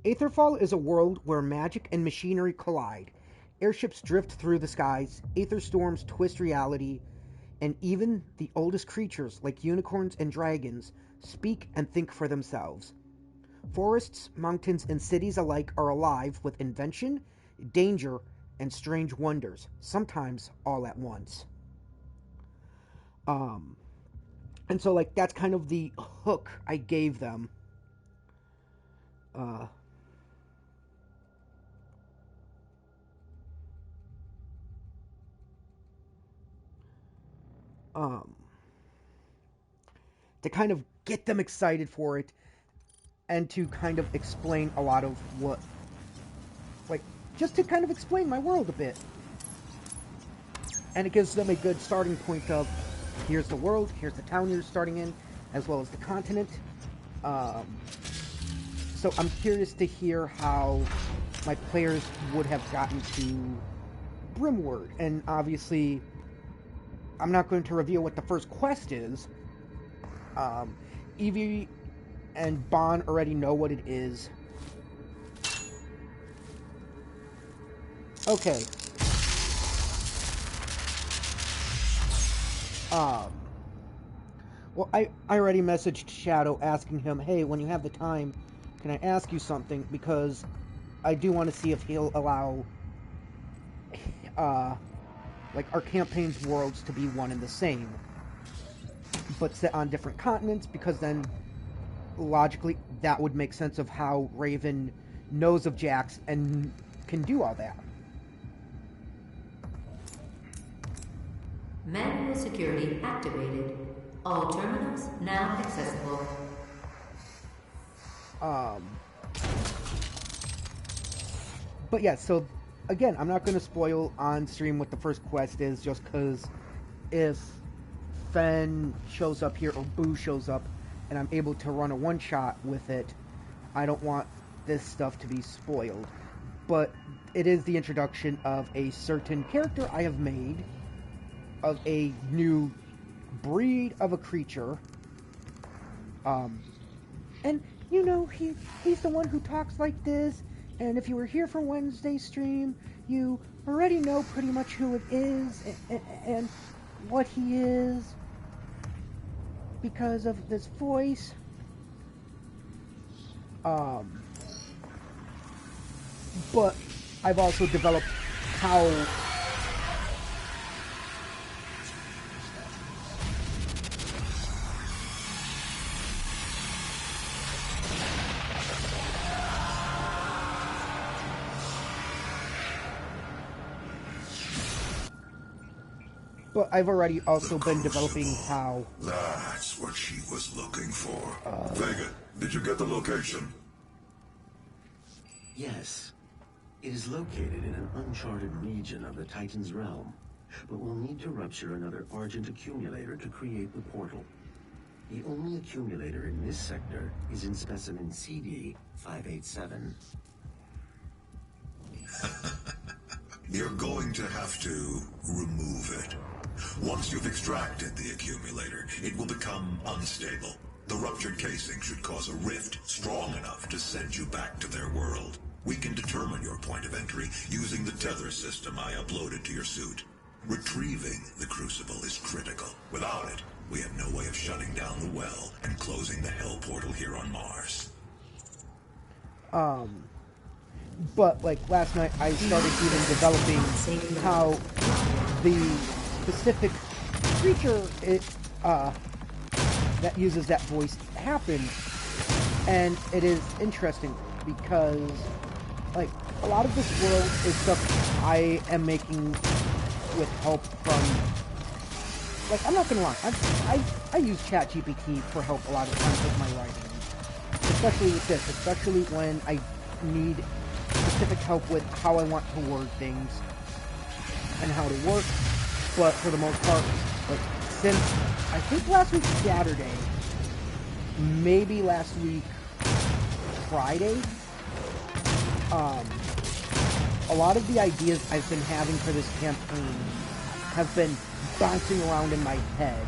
Aetherfall is a world where magic and machinery collide. Airships drift through the skies, aether storms twist reality. and even the oldest creatures, like unicorns and dragons, speak and think for themselves. Forests, mountains, and cities alike are alive with invention, danger, and strange wonders, sometimes all at once. Um, and so, like, that's kind of the hook I gave them. Uh, um, to kind of get them excited for it and to kind of explain a lot of what, like, just to kind of explain my world a bit. And it gives them a good starting point of, here's the world, here's the town you're starting in, as well as the continent. So I'm curious to hear how my players would have gotten to Brimward. And obviously, I'm not going to reveal what the first quest is. Evie and Bon already know what it is. Okay. Well, I already messaged Shadow asking him, hey, when you have the time, can I ask you something? Because I do want to see if he'll allow, like, our campaign's worlds to be one and the same, but set on different continents, because then, logically, that would make sense of how Raven knows of Jax and can do all that. Manual security activated. All terminals now accessible. But yeah, so again, I'm not going to spoil on stream what the first quest is, just because if Fen shows up here or Boo shows up and I'm able to run a one-shot with it, I don't want this stuff to be spoiled. But it is the introduction of a certain character I have made, of a new breed of a creature. And, you know, he's the one who talks like this, and if you were here for Wednesday's stream, you already know pretty much who it is and what he is because of this voice. But I've also developed how But I've already also been developing how... That's what she was looking for. Vega, did you get the location? Yes. It is located in an uncharted region of the Titan's realm, but we'll need to rupture another Argent accumulator to create the portal. The only accumulator in this sector is in specimen CD 587. You're going to have to remove it. Once you've extracted the accumulator, it will become unstable. The ruptured casing should cause a rift strong enough to send you back to their world. We can determine your point of entry using the tether system I uploaded to your suit. Retrieving the crucible is critical. Without it, we have no way of shutting down the well and closing the hell portal here on Mars. But, like, last night I started even developing how the specific creature that uses that voice happened. And it is interesting because, like, a lot of this world is stuff I am making with help from... Like, I'm not gonna lie, I use ChatGPT for help a lot of times with my writing. Especially with this, especially when I need specific help with how I want to word things and how to work. But for the most part, like, since I think last week Saturday, maybe last week Friday, a lot of the ideas I've been having for this campaign have been bouncing around in my head.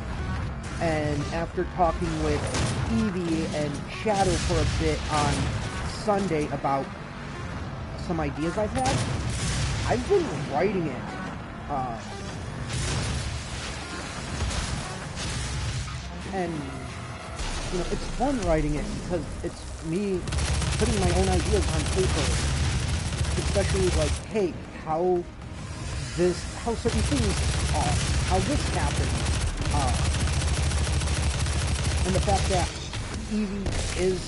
And after talking with Evie and Shadow for a bit on Sunday about some ideas I've had, I've been writing it. And, you know, it's fun writing it because it's me putting my own ideas on paper. Especially like, hey, how certain things are, how this happened. And the fact that Evie is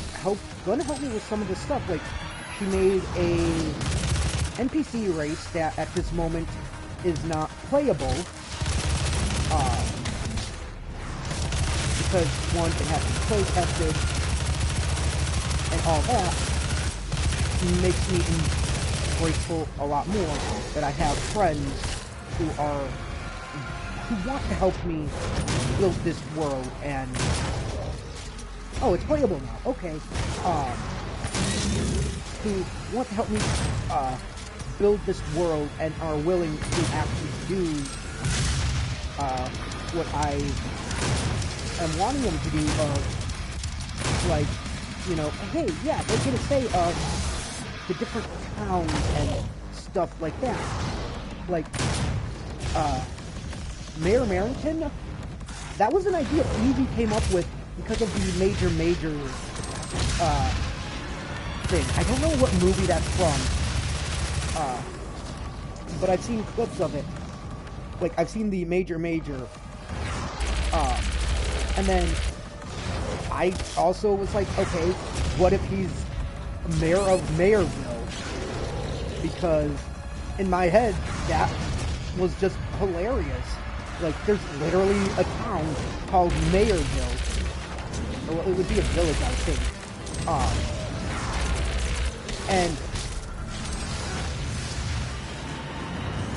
going to help me with some of this stuff. Like, she made a NPC race that at this moment is not playable. Because, one, it has to be play tested, and all that makes me grateful a lot more that I have friends who want to help me build this world. And oh, it's playable now. Okay. Who want to help me build this world and are willing to actually do what I am wanting them to do. Like, you know, hey, yeah, they're gonna say the different towns and stuff like that. Like, Mayor Merrington, that was an idea Evie came up with because of the major thing. I don't know what movie that's from, but I've seen clips of it. Like, I've seen the major, and then I also was like, okay, what if he's mayor of Mayorville? Because in my head, that was just hilarious. Like, there's literally a town called Mayorville. Well, it would be a village, I think. And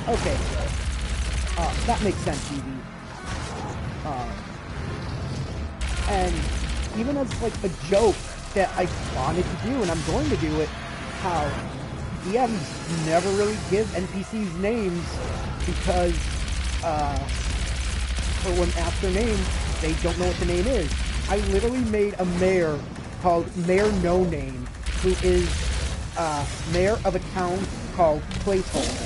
okay, that makes sense, Evie. And even as like a joke that I wanted to do, and I'm going to do it, how DMs never really give NPCs names because, for when asked their name, they don't know what the name is. I literally made a mayor called Mayor No Name, who is mayor of a town called Placeholder.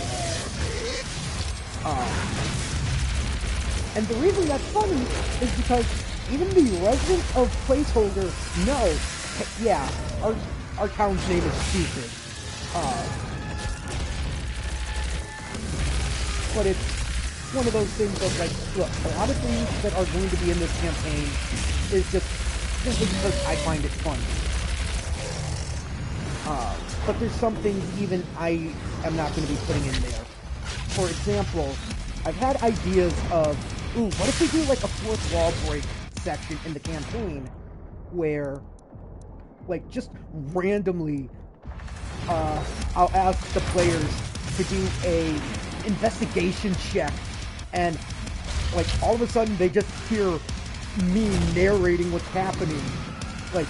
And the reason that's funny is because even the residents of Placeholder know, yeah, our town's name is stupid. But it's one of those things of like, look, a lot of things that are going to be in this campaign is just simply because I find it funny. But there's some things even I am not going to be putting in there. For example, I've had ideas of, ooh, what if we do like a fourth wall break section in the campaign where, like, just randomly, I'll ask the players to do a investigation check, and like all of a sudden they just hear me narrating what's happening, like,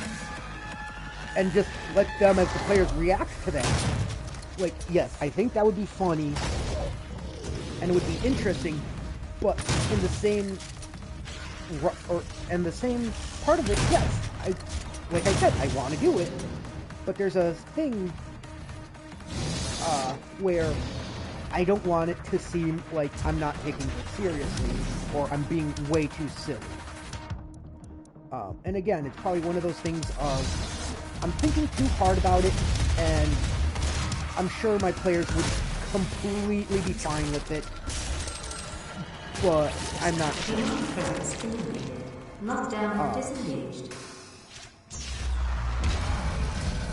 and just let them as the players react to that. Like, yes, I think that would be funny and it would be interesting, but in the same part of it, yes, like I said, I want to do it, but there's a thing where I don't want it to seem like I'm not taking it seriously or I'm being way too silly. And again, it's probably one of those things of I'm thinking too hard about it, and I'm sure my players would completely be fine with it, but I'm not sure. Lockdown disengaged.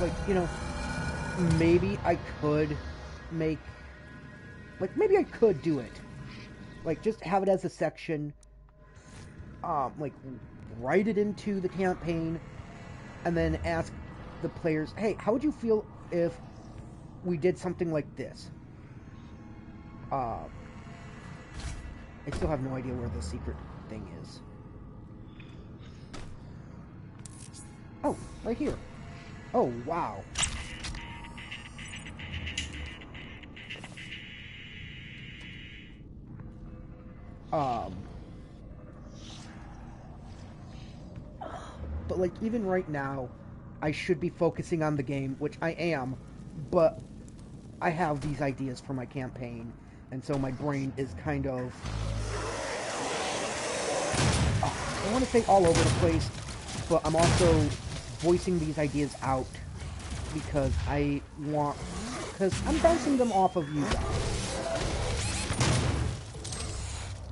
Like, you know, maybe I could make, like, maybe I could do it. Like, just have it as a section, like, write it into the campaign, and then ask the players, hey, how would you feel if we did something like this? I still have no idea where the secret thing is. Oh, right here. Oh, wow. But like, even right now, I should be focusing on the game, which I am, but I have these ideas for my campaign, and so my brain is kind of I want to say all over the place, but I'm also voicing these ideas out because because I'm bouncing them off of you guys.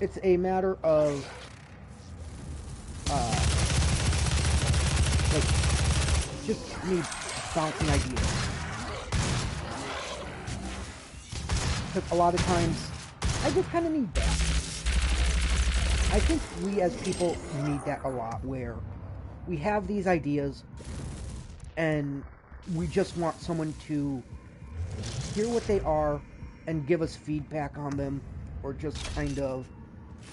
It's a matter of, like, just me bouncing ideas. Because a lot of times, I just kind of need that. I think we as people need that a lot, where we have these ideas, and we just want someone to hear what they are and give us feedback on them, or just kind of,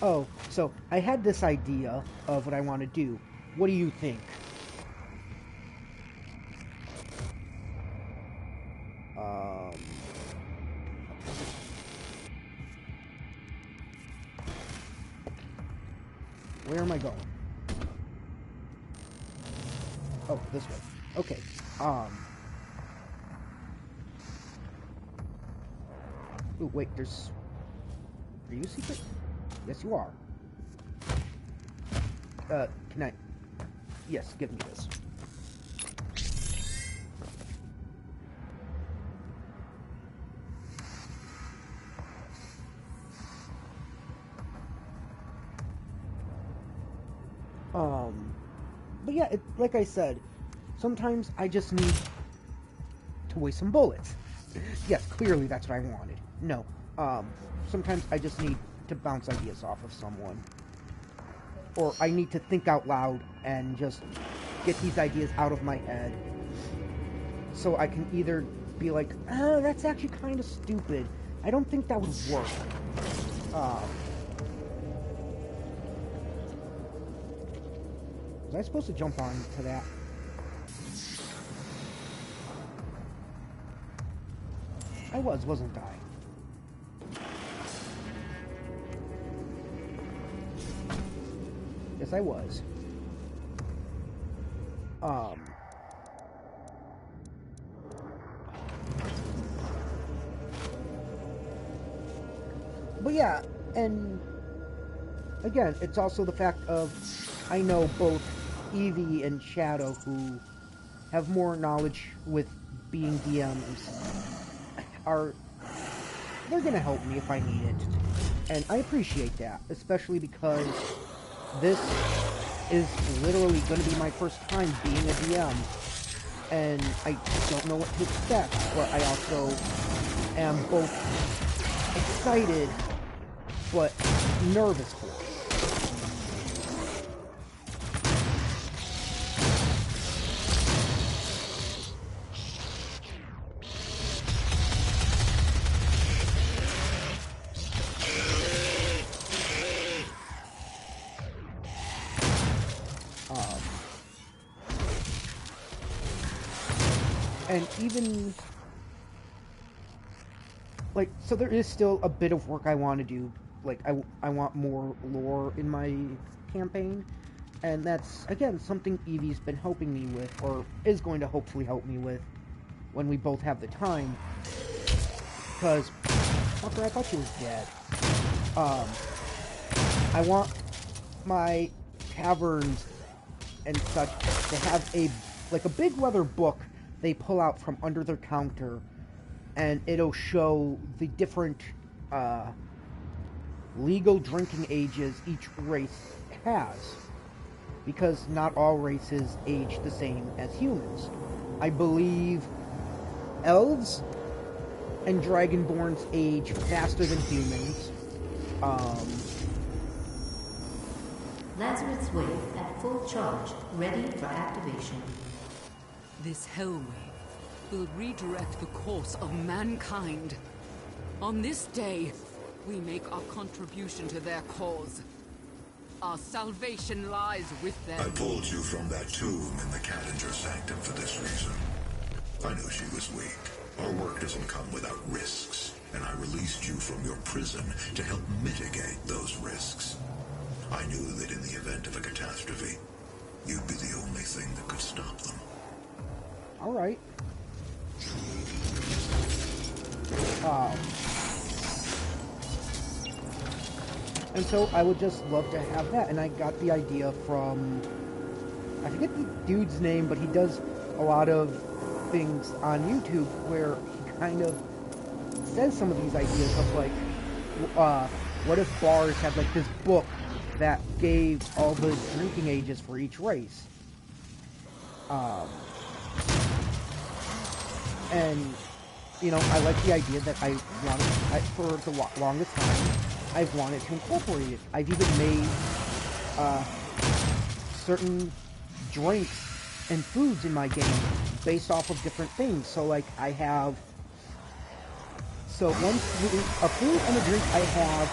oh, so I had this idea of what I want to do. What do you think? Where am I going? Oh, this way. Okay. Ooh, wait, there's... Are you a secret? Yes, you are. Can I... Yes, give me this. But yeah, like I said, sometimes I just need to waste some bullets. Yes, clearly that's what I wanted. No, sometimes I just need to bounce ideas off of someone. Or I need to think out loud and just get these ideas out of my head. So I can either be like, oh, that's actually kind of stupid. I don't think that would work. Was I supposed to jump on to that? I was, wasn't I? Yes, I was. But yeah, and again, it's also the fact of I know both Evie and Shadow, who have more knowledge with being DMs, they're gonna help me if I need it. And I appreciate that, especially because this is literally gonna be my first time being a DM. And I don't know what to expect, but I also am both excited but nervous for it. And even, like, so there is still a bit of work I want to do. Like, I want more lore in my campaign. And that's, again, something Evie's been helping me with, or is going to hopefully help me with, when we both have the time. Because, fucker, I thought she was dead. I want my taverns and such to have a big leather book they pull out from under their counter, and it'll show the different legal drinking ages each race has, because not all races age the same as humans. I believe elves and dragonborns age faster than humans. Lazarus Wave at full charge, ready for activation. This Hellwave will redirect the course of mankind. On this day, we make our contribution to their cause. Our salvation lies with them. I pulled you from that tomb in the Calendar Sanctum for this reason. I knew she was weak. Our work doesn't come without risks, and I released you from your prison to help mitigate those risks. I knew that in the event of a catastrophe, you'd be the only thing that could stop them. Alright. And so I would just love to have that. And I got the idea from, I forget the dude's name, but he does a lot of things on YouTube where he kind of says some of these ideas of like, what if bars had like this book that gave all the drinking ages for each race? And, you know, I like the idea that for the longest time, I've wanted to incorporate it. I've even made certain drinks and foods in my game based off of different things. So, like, a food and a drink I have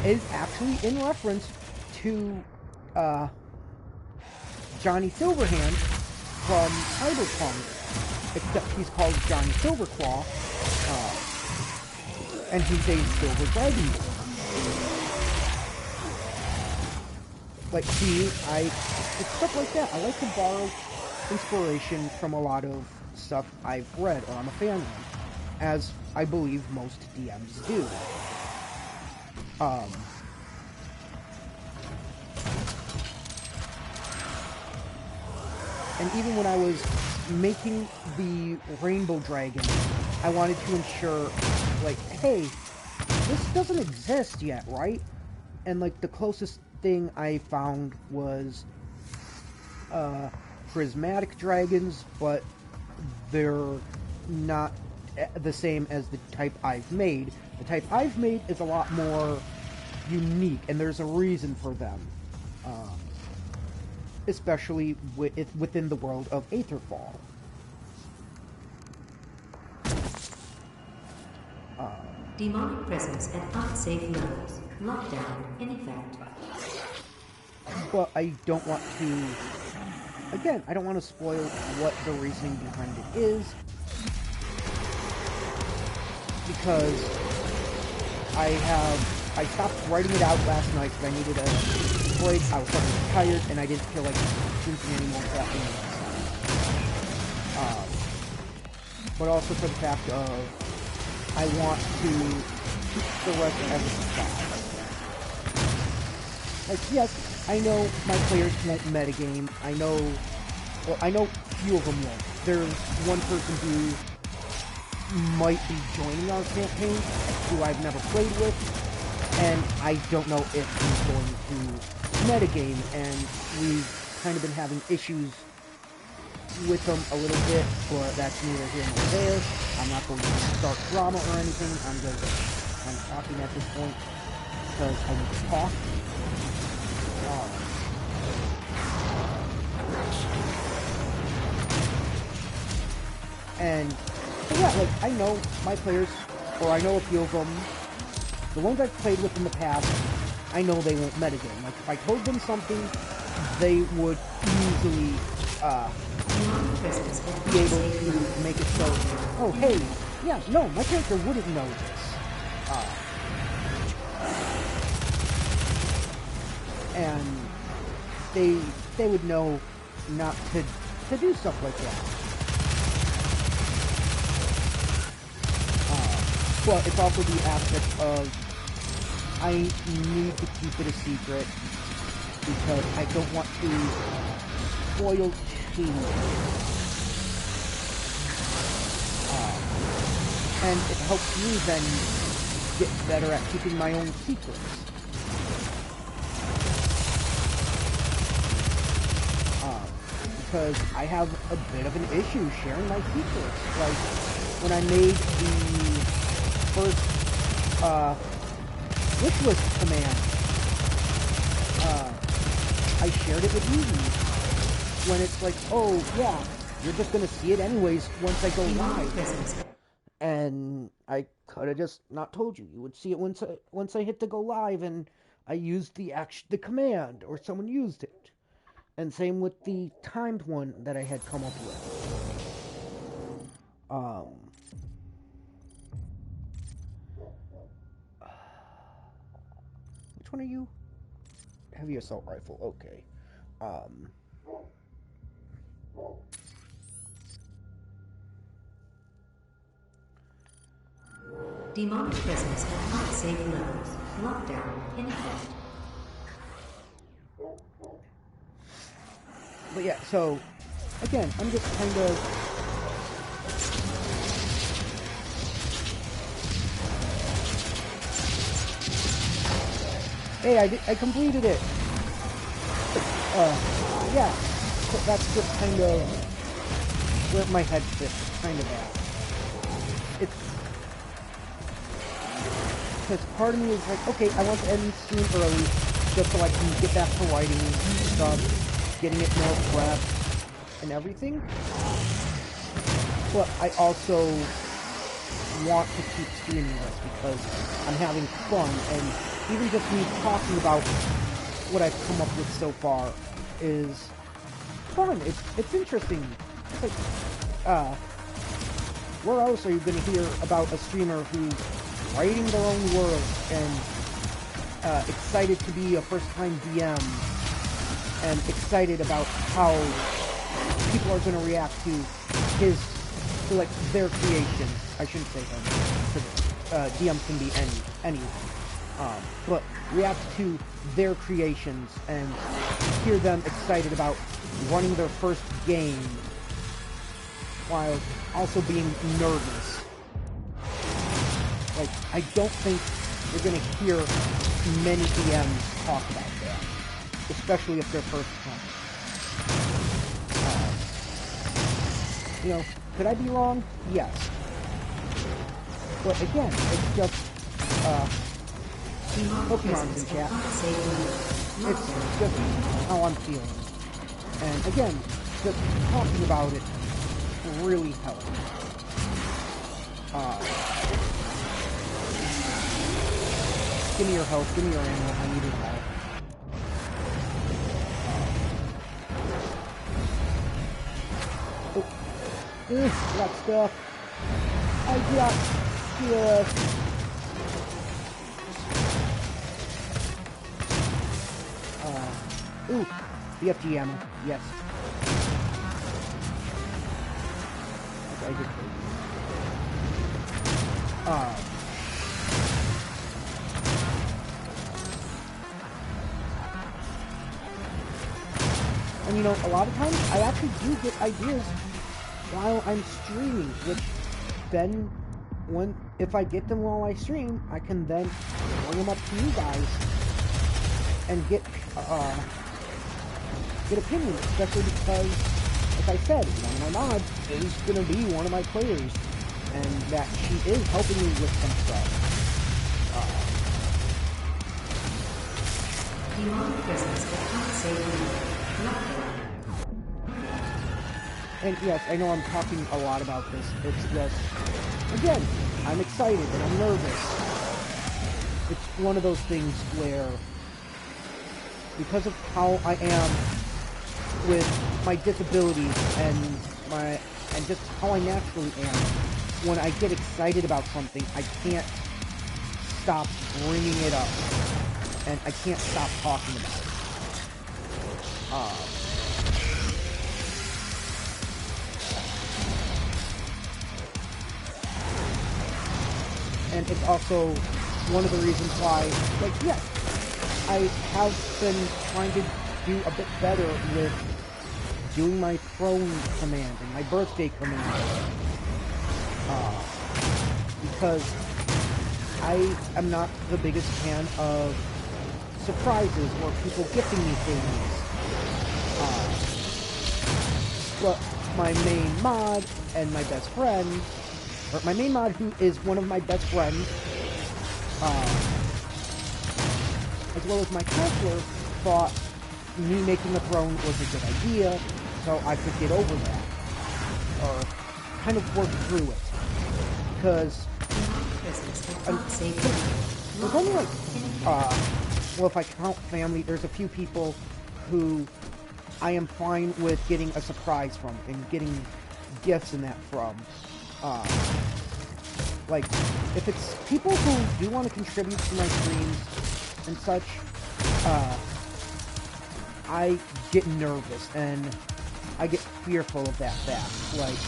is actually in reference to Johnny Silverhand from Cyberpunk, except he's called Johnny Silverclaw, and he's a silver dragon. Like, it's stuff like that. I like to borrow inspiration from a lot of stuff I've read or I'm a fan of, as I believe most DMs do. And even when I was making the Rainbow Dragon, I wanted to ensure, like, hey, this doesn't exist yet, right? And, like, the closest thing I found was prismatic dragons, but they're not the same as the type I've made. The type I've made is a lot more unique, and there's a reason for them. Especially within the world of Aetherfall. Demonic presence at unsafe levels. Lockdown in effect. But I don't want to... Again, I don't want to spoil what the reasoning behind it is. Because I stopped writing it out last night because I needed a break. I was starting to get tired, and I didn't feel like drinking any more caffeine last night. But also for the fact of, I want to keep the rest as a supply. Like, yes, I know my players won't metagame. I know few of them won't. There's one person who might be joining our campaign, who I've never played with, and I don't know if he's going to metagame, and we've kind of been having issues with them a little bit, but that's neither here nor there. I'm not going to start drama or anything. I'm just kind of talking at this point because I need to talk. And so yeah, like, I know my players, or I know a few of them. The ones I've played with in the past, I know they won't metagame. Like, if I told them something, they would easily be able to make it so, oh, hey, yeah, no, my character wouldn't know this. And they would know not to do stuff like that. But it's also the aspect of, I need to keep it a secret because I don't want to spoil too much. And it helps me then get better at keeping my own secrets. Because I have a bit of an issue sharing my secrets. Like, when I made the first wishlist command, I shared it with you. When it's like, oh yeah, you're just gonna see it anyways once I go live. And I could have just not told you. You would see it once I hit the go live and I used the command, or someone used it. And same with the timed one that I had come up with. Which one are you? Heavy assault rifle, okay. Demonic presence at unsafe levels. Lockdown in effect. But yeah, so again, I'm just kind of hey, I completed it. Yeah, so that's just kind of where my head fits, kind of at. It's because part of me is like, okay, I want to end the stream early, just so I can get back to writing stuff, getting it more prepped, and everything. But I also want to keep streaming this because I'm having fun, and even just me talking about what I've come up with so far is fun. It's interesting. It's like, where else are you going to hear about a streamer who's writing their own world and excited to be a first-time DM and excited about how people are going to react to like their creations. I shouldn't say him, because DMs can be anyone. But react to their creations and hear them excited about running their first game while also being nervous. Like, I don't think you're going to hear many DMs talk about that, especially if they're first time. You know, could I be wrong? Yes. But again, it's just, Pokemon's in chat. It's just how I'm feeling. And again, just talking about it really helps. Give me your health, give me your ammo, I need your health. That stuff. I got stuff. Ooh, BFG ammo, yes. Okay, I did and you know, a lot of times I actually do get ideas while I'm streaming, which then, if I get them while I stream, I can then bring them up to you guys and get opinions, especially because, like I said, one of my mods is going to be one of my players, and that she is helping me with some stuff. And yes, I know I'm talking a lot about this. It's just, again, I'm excited and I'm nervous. It's one of those things where, because of how I am with my disabilities and just how I naturally am, when I get excited about something, I can't stop bringing it up, and I can't stop talking about it. And it's also one of the reasons why, like, yes, I have been trying to do a bit better with doing my throne command and my birthday command. Because I am not the biggest fan of surprises or people gifting me things. But my main mod and my best friend, or my main mod who is one of my best friends, as well as my counselor, thought me making a throne was a good idea, so I could get over that, or kind of work through it, because there's only like, well, if I count family, there's a few people who I am fine with getting a surprise from, and getting gifts and that from. Like, if it's people who do want to contribute to my streams and such, I get nervous and I get fearful of that fact. Like,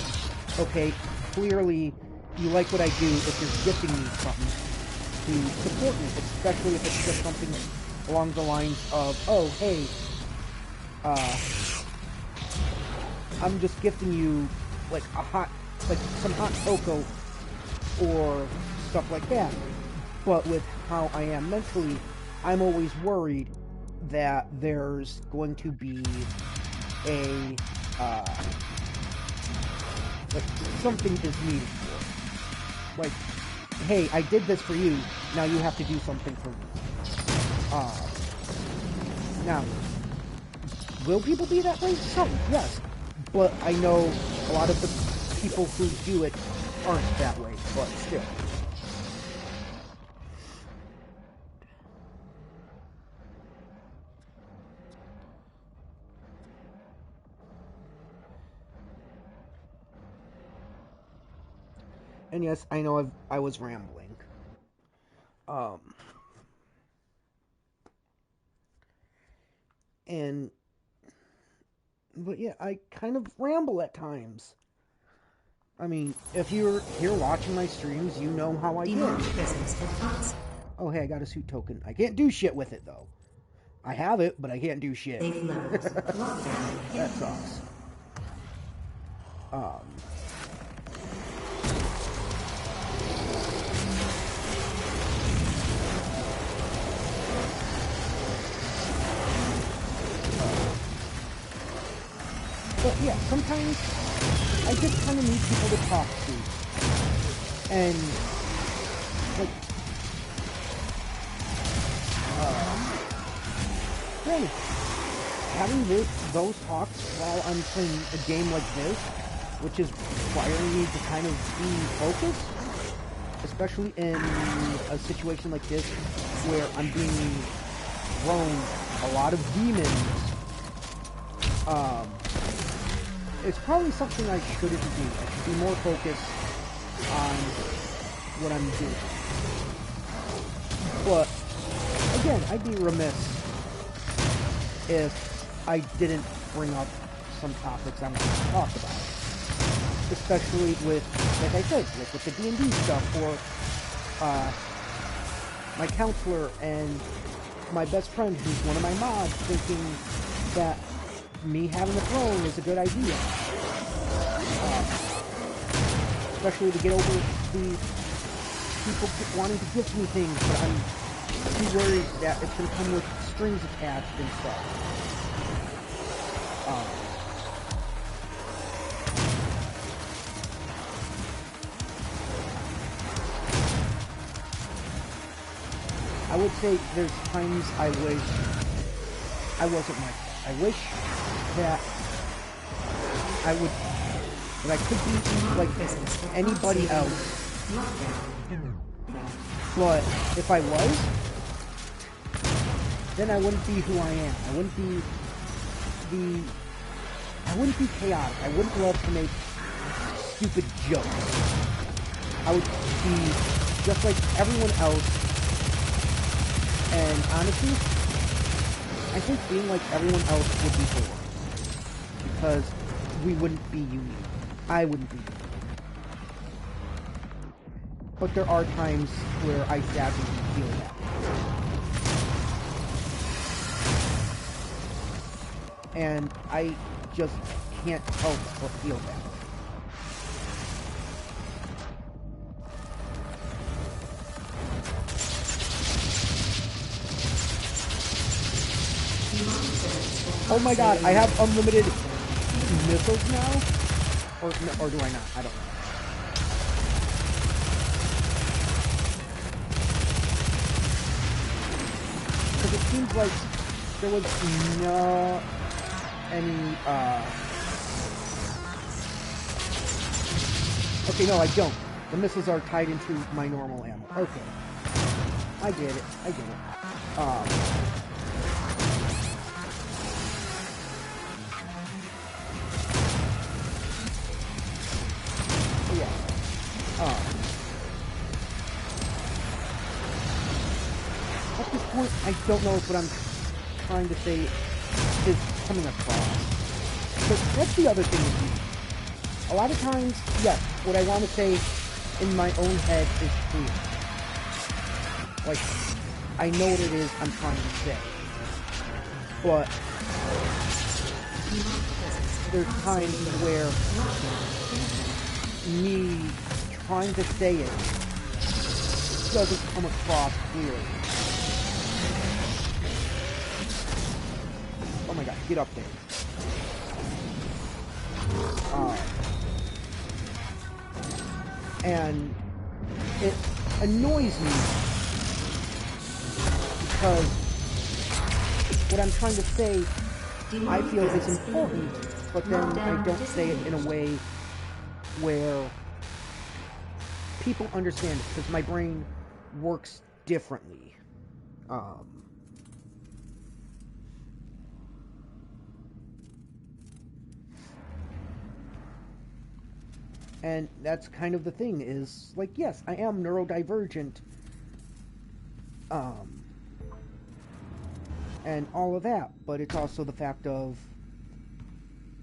okay, clearly you like what I do if you're gifting me something to support me, especially if it's just something along the lines of, oh, hey, I'm just gifting you like some hot cocoa or stuff like that. But with how I am mentally, I'm always worried that there's going to be a like something is needed for it. Like, hey, I did this for you, now you have to do something for me. Now, will people be that way? Some, yes. But I know a lot of the people who do it aren't that way, but still. And yes, I know I was rambling. But yeah, I kind of ramble at times. I mean, if you're here watching my streams, you know how I get. Oh, hey, I got a suit token. I can't do shit with it, though. I have it, but I can't do shit. That sucks. But yeah, sometimes I just kind of need people to talk to. And, like, granted, having those talks while I'm playing a game like this, which is requiring me to kind of be focused, especially in a situation like this, where I'm being thrown a lot of demons, it's probably something I shouldn't do. I should be more focused on what I'm doing. But, again, I'd be remiss if I didn't bring up some topics I'm going to talk about. Especially with, like I said, like with the D&D stuff, or my counselor and my best friend, who's one of my mods, thinking that me having a throne is a good idea. Especially to get over the people wanting to gift me things, but I'm too worried that it's going to come with strings attached and stuff. I would say there's times I wish I wasn't like that. I wish that I could be like anybody else. But if I was, then I wouldn't be who I am. I wouldn't be chaotic. I wouldn't love to make stupid jokes. I would be just like everyone else. And honestly, I think being like everyone else would be boring. Because we wouldn't be unique. I wouldn't be unique. But there are times where I sadly feel that. And I just can't help but feel that. Oh my god, I have unlimited missiles now? Or do I not? I don't know. Because it seems like there was no any okay, no, I don't. The missiles are tied into my normal ammo. Okay. I get it. At this point, I don't know if what I'm trying to say is coming across. But that's the other thing with me. A lot of times, yes, what I want to say in my own head is clear. Like, I know what it is I'm trying to say. But there's times where me trying to say it doesn't come across clearly. Oh my god, get up there. And it annoys me because what I'm trying to say I feel is important, but then I don't say it in a way where people understand it, because my brain works differently. And that's kind of the thing, is, like, yes, I am neurodivergent, and all of that, but it's also the fact of,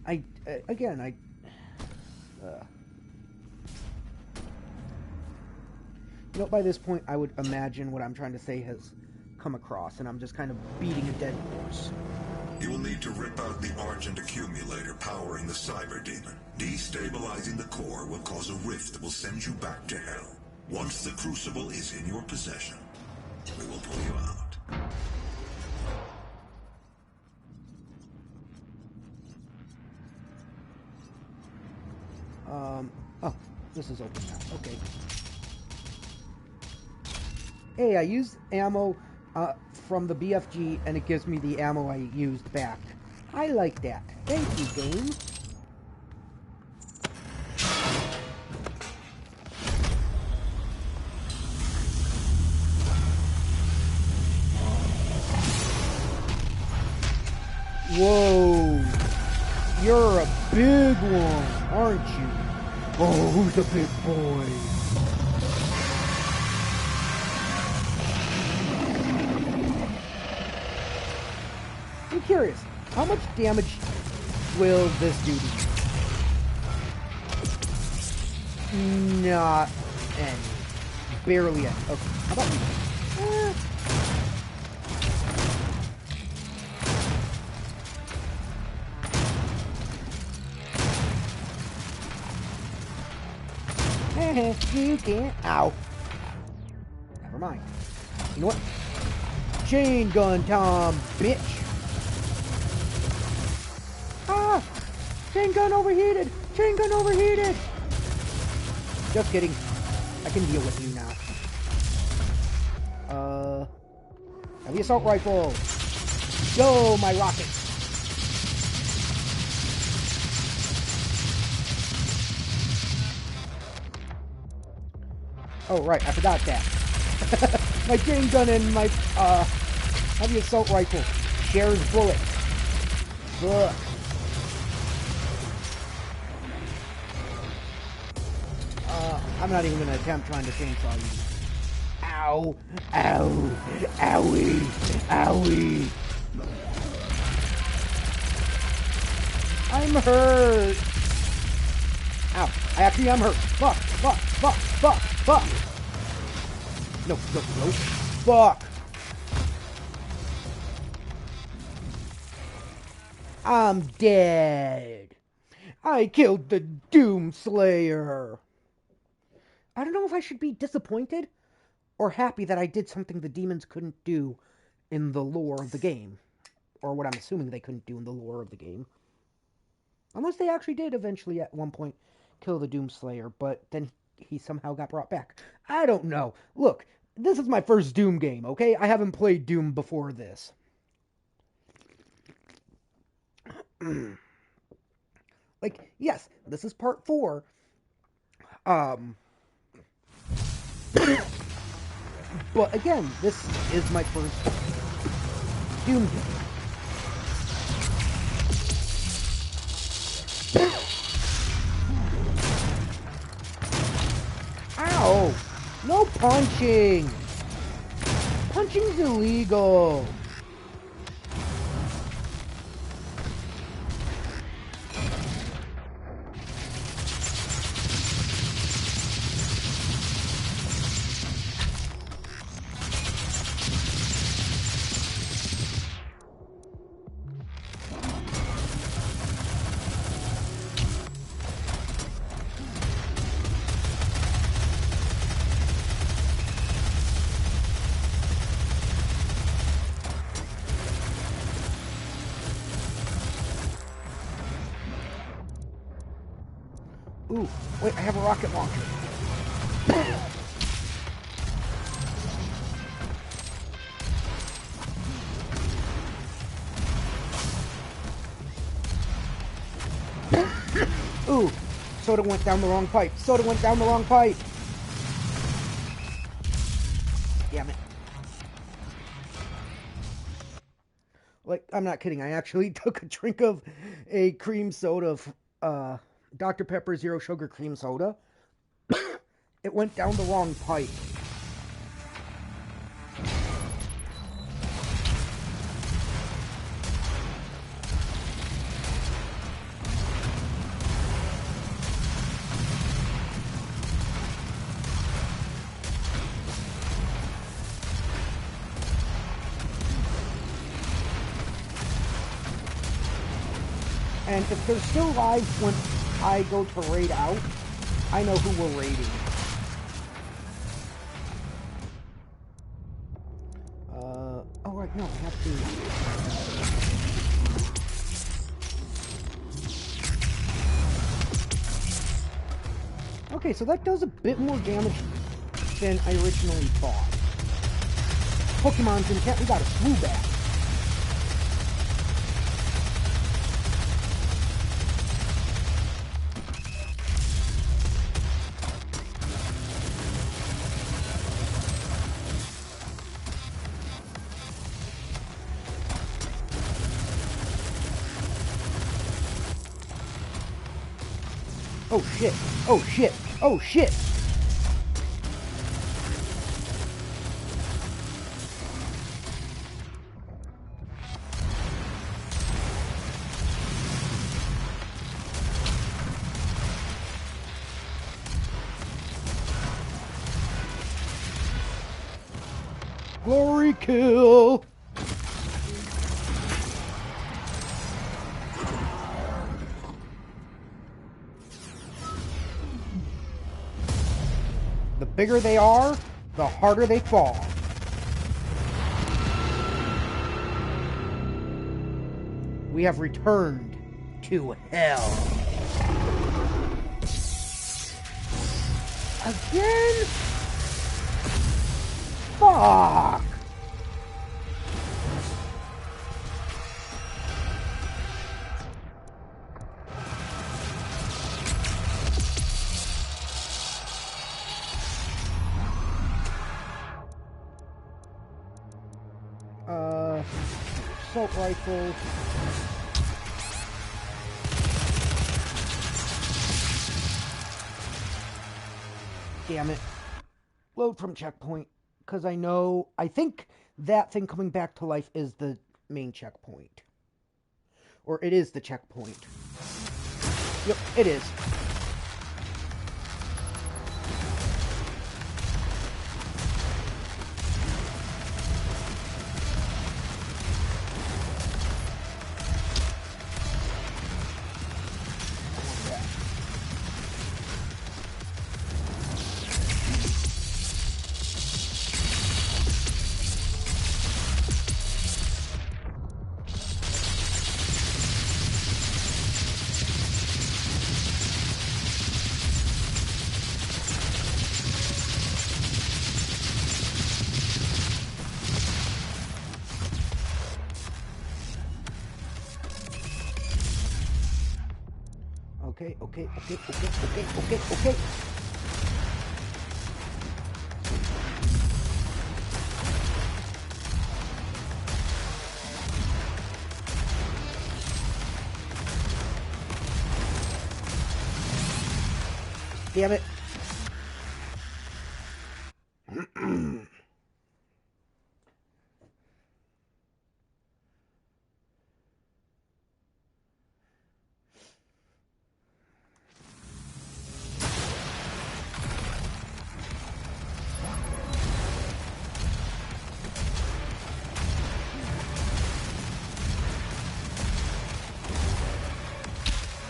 you know, by this point, I would imagine what I'm trying to say has come across, and I'm just kind of beating a dead horse. You will need to rip out the Argent accumulator powering the Cyber Demon. Destabilizing the core will cause a rift that will send you back to hell. Once the Crucible is in your possession, we will pull you out. Oh, this is open now. Okay. Hey, I used ammo from the BFG, and it gives me the ammo I used back. I like that. Thank you, game. Whoa. You're a big one, aren't you? Oh, who's the big boy? I'm curious, how much damage will this do to you? Not any. Barely any. Okay, how about you? You can't. Ow. Never mind. You know what? Chain gun time, bitch. Ah! Chain gun overheated! Chain gun overheated! Just kidding. I can deal with you now. Heavy assault rifle. Go, my rockets. Oh, right, I forgot that. My chain gun and my, heavy assault rifle shares bullets. Ugh. I'm not even gonna attempt trying to chainsaw you. Ow! Ow! Owie! Owie! I'm hurt! Ow! I actually am hurt! Fuck! Fuck! Fuck! Fuck! Fuck! No! No! No! Fuck! I'm dead! I killed the Doomslayer! I don't know if I should be disappointed or happy that I did something the demons couldn't do in the lore of the game. Or what I'm assuming they couldn't do in the lore of the game. Unless they actually did eventually at one point kill the Doomslayer, but then he somehow got brought back. I don't know. Look, this is my first Doom game, okay? I haven't played Doom before this. Like, yes, this is part 4. But again, this is my first Doom game. Ow! No punching! Punching's illegal! Ooh, wait, I have a rocket launcher. Ooh, soda went down the wrong pipe. Soda went down the wrong pipe. Damn it. Like, I'm not kidding. I actually took a drink of a cream soda, Dr. Pepper Zero Sugar Cream Soda. It went down the wrong pipe. And if they're still live when I go to raid out, I know who we're raiding. Oh right, no, I have to... Okay, so that does a bit more damage than I originally thought. Pokemon's intent, we got a Swoobat. Oh shit, oh shit, oh shit! Glory kill! The bigger they are, the harder they fall. We have returned to hell. Again? Fuck! Assault rifle. Damn it. Load from checkpoint. Because I think that thing coming back to life is the main checkpoint. Or it is the checkpoint. Yep, it is. Okay. Damn it.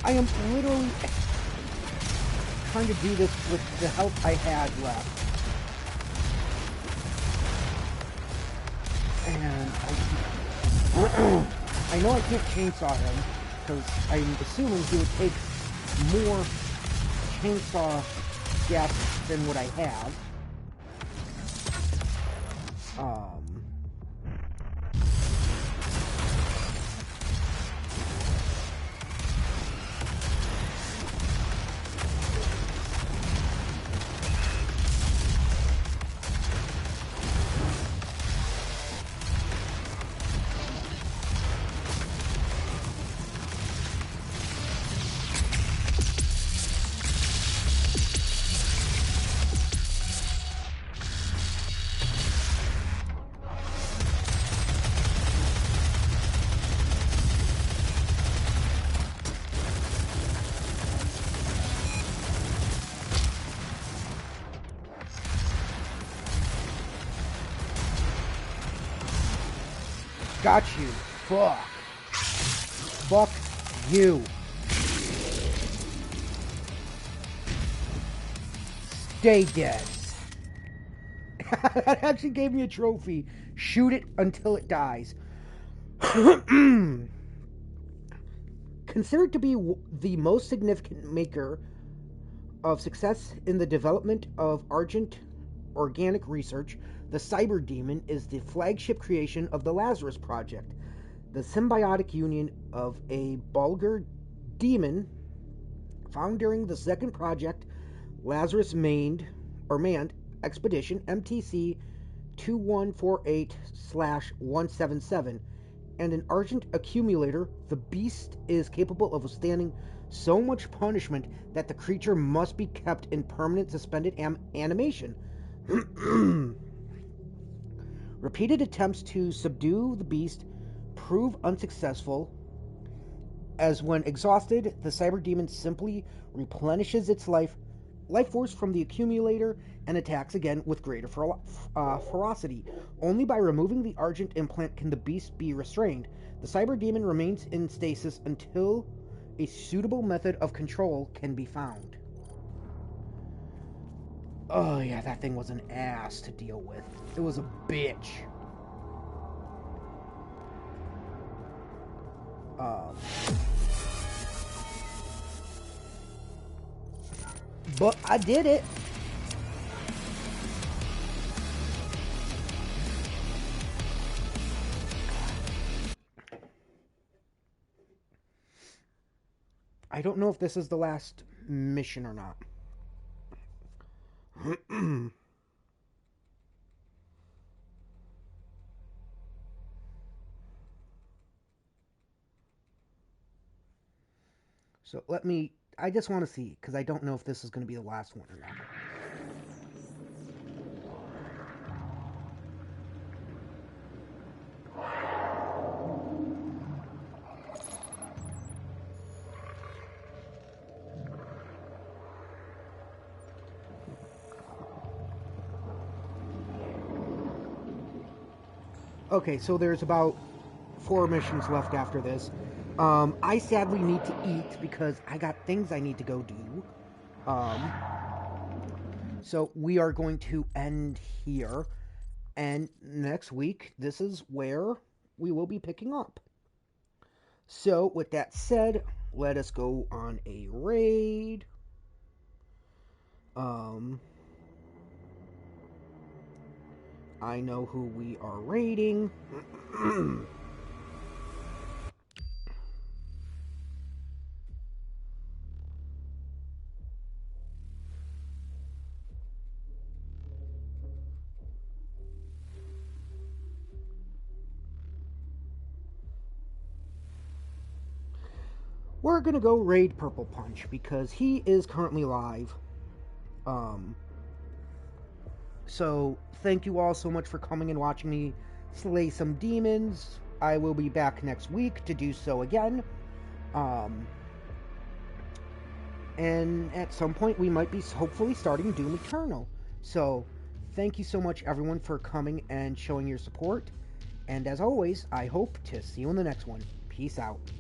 I am literally trying to do this with the health I had left. And I know I can't chainsaw him, because I'm assuming he would take more chainsaw depth than what I have. Got you. Fuck. Fuck you. Stay dead. That actually gave me a trophy. Shoot it until it dies. Considered to be the most significant maker of success in the development of Argent organic research, the Cyber Demon is the flagship creation of the Lazarus Project, the symbiotic union of a Bulgar demon found during the second project, Lazarus manned expedition MTC 2148/177, and an Argent accumulator. The beast is capable of withstanding so much punishment that the creature must be kept in permanent suspended animation. Repeated attempts to subdue the beast prove unsuccessful, as when exhausted, the cyber demon simply replenishes its life force from the accumulator and attacks again with greater ferocity. Only by removing the Argent implant can the beast be restrained. The cyber demon remains in stasis until a suitable method of control can be found. Oh yeah, that thing was an ass to deal with. It was a bitch. But I did it. I don't know if this is the last mission or not. So I just want to see, because I don't know if this is going to be the last one or not. Okay, so there's about 4 missions left after this. I sadly need to eat because I got things I need to go do. So we are going to end here. And next week, this is where we will be picking up. So with that said, let us go on a raid. I know who we are raiding. We're gonna go raid Purple Punch because he is currently live. So thank you all so much for coming and watching me slay some demons. I will be back next week to do so again. And at some point we might be hopefully starting Doom Eternal. So thank you so much everyone for coming and showing your support. And as always, I hope to see you in the next one. Peace out.